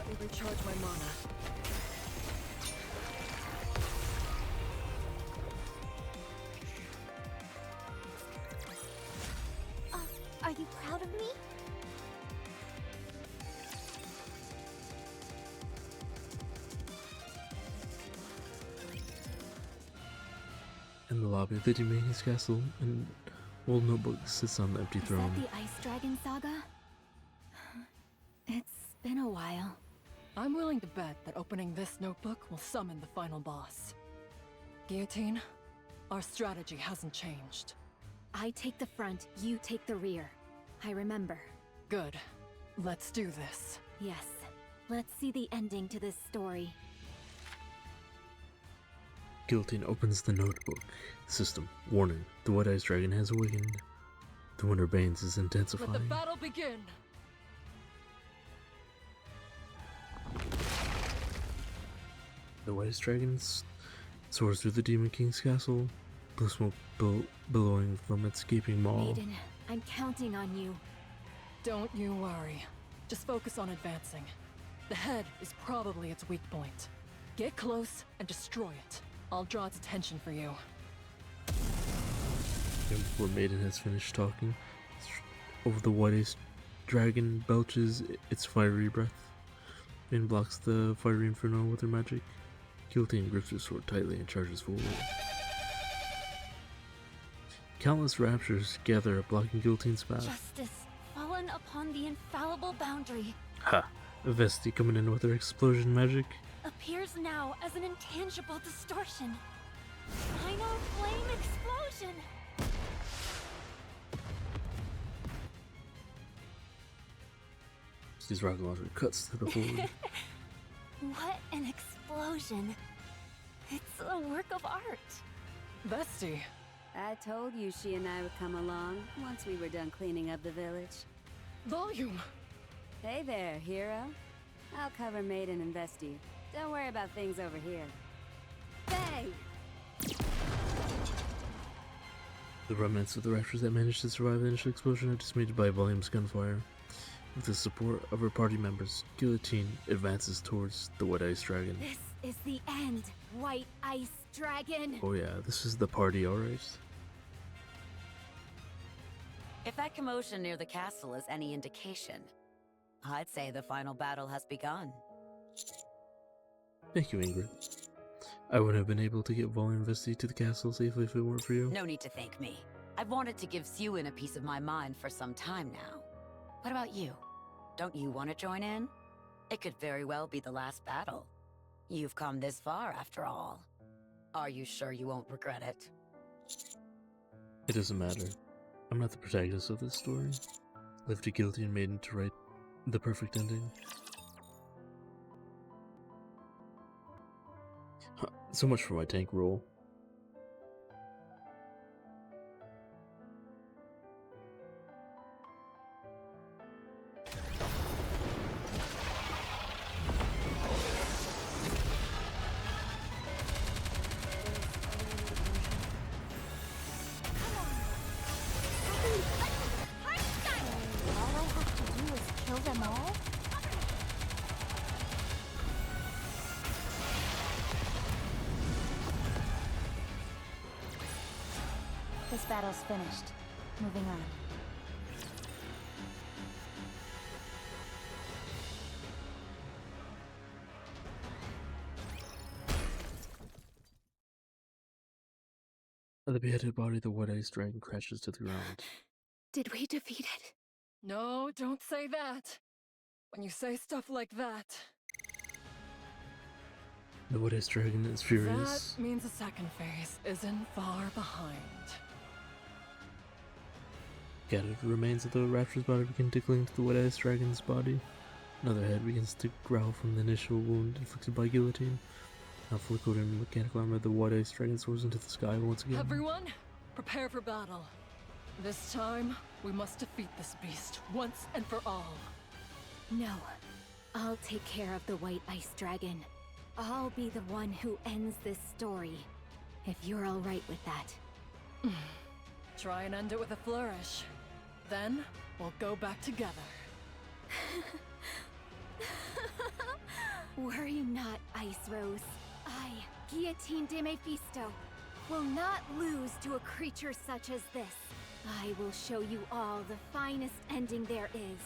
me recharge my mana. Are you proud of me? In the lobby of the Demon's castle, an old notebook sits on the empty Is throne. that the Ice Dragon Saga? It's been a while. I'm willing to bet that opening this notebook will summon the final boss. Guillotine, our strategy hasn't changed. I take the front, you take the rear. I remember. Good. Let's do this. Yes. Let's see the ending to this story. Guillotine opens the notebook. System. Warning. The White Ice Dragon has awakened. The Winter Banes is Let the intensifying. battle begin! The White Ice Dragon soars through the Demon King's castle, blue smoke billowing from its gaping maw. Maiden, I'm counting on you. Don't you worry. Just focus on advancing. The head is probably its weak point. Get close and destroy it. I'll draw its attention for you. And before Maiden has finished talking, over the White Ice Dragon belches its fiery breath and blocks the fiery inferno with her magic. Guillotine grips her sword tightly and charges forward. Countless raptures gather, blocking Guillotine's path. Justice, fallen upon the infallible boundary, Ha! Vesti coming in with her explosion magic. appears now as an intangible distortion. Final flame explosion! Vesti's rocket launcher cuts to the forward. What an explosion! It's a work of art. Bestie. I told you she and I would come along once we were done cleaning up the village. Volume. Hey there, hero. I'll cover Maiden and Vesty. Don't worry about things over here. Bang! The remnants of the Raptors that managed to survive the initial explosion are dismayed by Volume's gunfire. With the support of her party members, Guillotine advances towards the White Ice Dragon. This is the end, White Ice Dragon! Oh yeah, this is the party, alright? If that commotion near the castle is any indication, I'd say the final battle has begun. Thank you, Ingrid. I wouldn't have been able to get Volume and Vesty to the castle safely if it weren't for you. No need to thank me. I've wanted to give Siwin a piece of my mind for some time now. What about you? Don't you want to join in? It could very well be the last battle. You've come this far, after all. Are you sure you won't regret it? It doesn't matter. I'm not the protagonist of this story. Left to Guillotine Maiden to write the perfect ending. Huh, so much for my tank role. This battle's finished. Moving on. The beheaded body of the White Ice Dragon crashes to the ground. Did we defeat it? No, don't say that. When you say stuff like that, The White Ice Dragon is furious. that means the second phase isn't far behind. Scattered remains of the Raptor's body begin tickling to the White Ice Dragon's body. Another head begins to growl from the initial wound inflicted by Guillotine. Now fully coated in mechanical armor, the White Ice Dragon soars into the sky once again. Everyone, prepare for battle. This time, we must defeat this beast once and for all. No. I'll take care of the White Ice Dragon. I'll be the one who ends this story. If you're alright with that. Try and end it with a flourish. Then, we'll go back together. Worry not, Ice Rose. I, Guillotine de Mephisto, will not lose to a creature such as this. I will show you all the finest ending there is.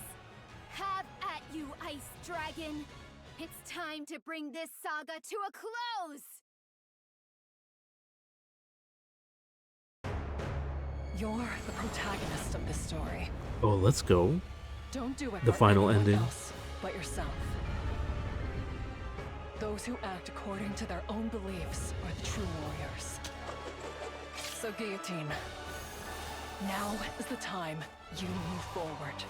Have at you, Ice Dragon! It's time to bring this saga to a close! You're the protagonist of this story. Oh, let's go. Don't do it The for final anyone ending. else but yourself. Those who act according to their own beliefs are the true warriors. So, Guillotine, now is the time you move forward.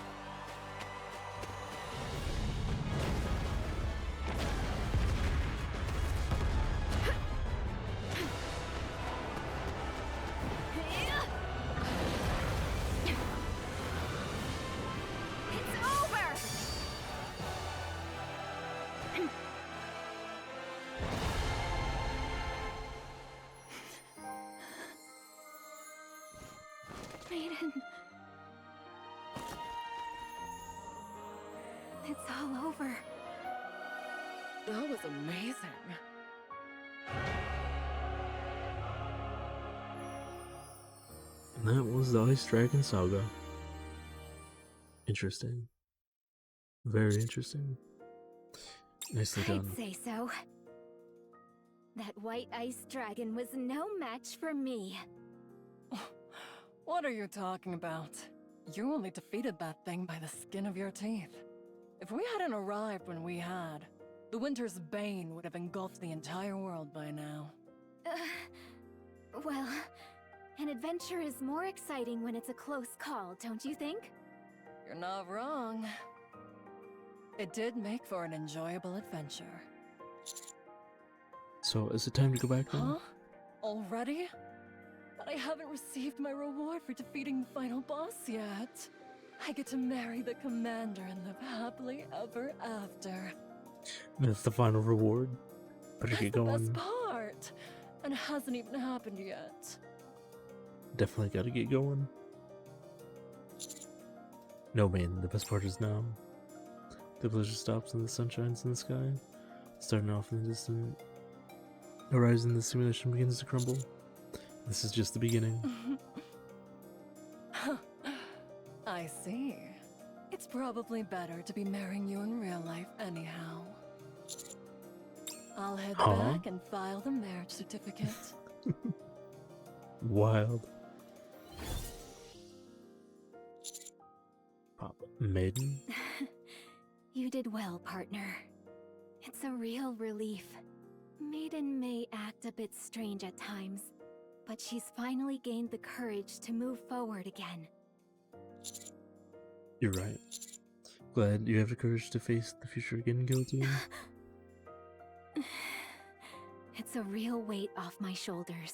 It's over! Maiden. It's all over. That was amazing. And that was the Ice Dragon Saga. Interesting. Very interesting. Nicely done. I'd say so. That White Ice Dragon was no match for me. What are you talking about? You only defeated that thing by the skin of your teeth. If we hadn't arrived when we had, the Winter's Bane would have engulfed the entire world by now. Well, an adventure is more exciting when it's a close call, don't you think? You're not wrong. It did make for an enjoyable adventure. So, is it time to go back then? Huh? Already? but I haven't received my reward for defeating the final boss yet. I get to marry the commander and live happily ever after. That's the final reward. Better That's get the going. best part, and it hasn't even happened yet. Definitely gotta get going. No man, the best part is now. The blizzard stops and the sun shines in the sky. Starting off in the distant horizon, the simulation begins to crumble. This is just the beginning. I see. It's probably better to be marrying you in real life anyhow. I'll head back and file the marriage certificate. Wild. Pop maiden? You did well, partner. It's a real relief. Maiden may act a bit strange at times, but she's finally gained the courage to move forward again. You're right. Glad you have the courage to face the future again, guilty. It's a real weight off my shoulders.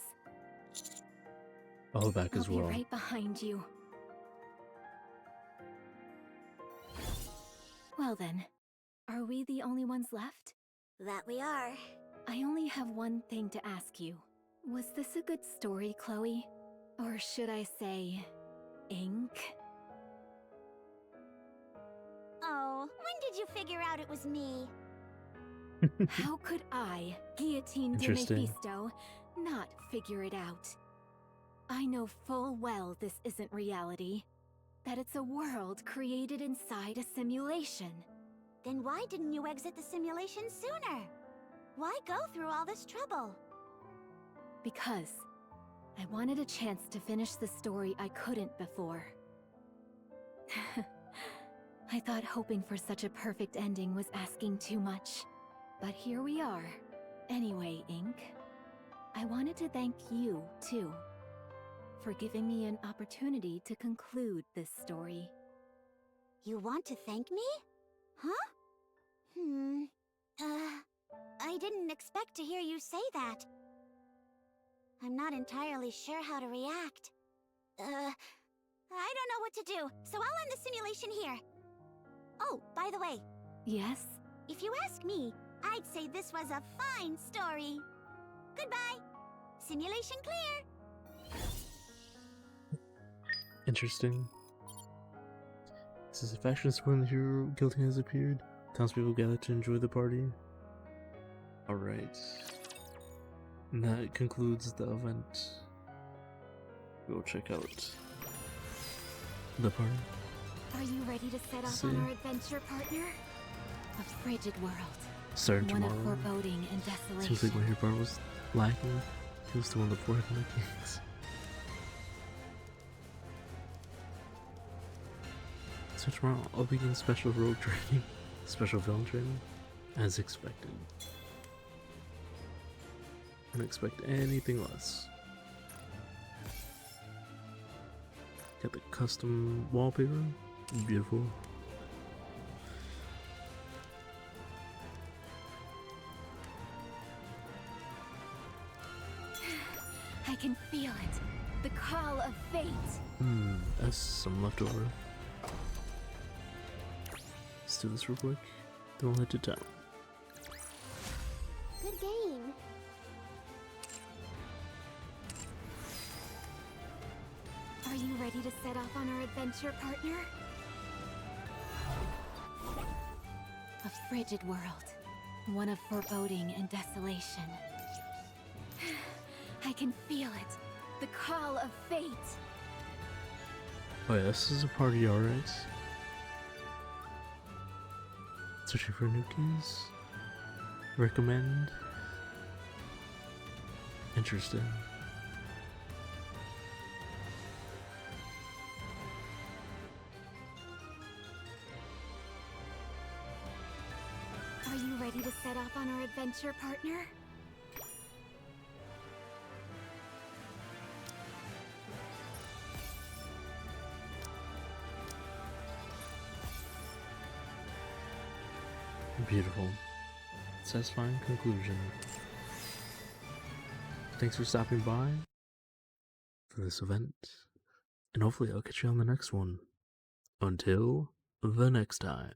I'll back as well. I'll be right behind you. Well then, are we the only ones left? That we are. I only have one thing to ask you. Was this a good story, Chloe? Or should I say, ink? Oh, when did you figure out it was me? How could I, Guillotine de Interesting. Mephisto, not figure it out? I know full well this isn't reality. That it's a world created inside a simulation. Then why didn't you exit the simulation sooner? Why go through all this trouble? Because I wanted a chance to finish the story I couldn't before. I thought hoping for such a perfect ending was asking too much. But here we are. Anyway, Ink, I wanted to thank you, too, for giving me an opportunity to conclude this story. You want to thank me? Huh? I didn't expect to hear you say that. I'm not entirely sure how to react. I don't know what to do, so I'll end the simulation here. Oh, by the way. Yes? If you ask me, I'd say this was a fine story. Goodbye. Simulation clear. Interesting. This is a faction when the hero guilty has appeared. Townspeople gather to enjoy the party. Alright. And that concludes the event. Go check out the party. Are you ready to set off See. on our adventure, partner? A frigid world. Starting One tomorrow. of foreboding and desolation. Seems like my hero part was lacking. He was the one of the 4 Heavenly Kings. So tomorrow I'll begin special rogue training, special villain training, as expected. Don't expect anything less. Got the custom wallpaper, beautiful. I can feel it. The call of fate. That's some leftover. Let's do this real quick, then we'll head to town. Good game. Are you ready to set off on our adventure, partner? A frigid world. One of foreboding and desolation. I can feel it. The call of fate. Oh yeah, this is a party, alright. Searching for new keys. Recommend. Interesting. Are you ready to set off on our adventure, partner? Beautiful. Satisfying conclusion. Thanks for stopping by. for this event. And hopefully I'll catch you on the next one. Until the next time.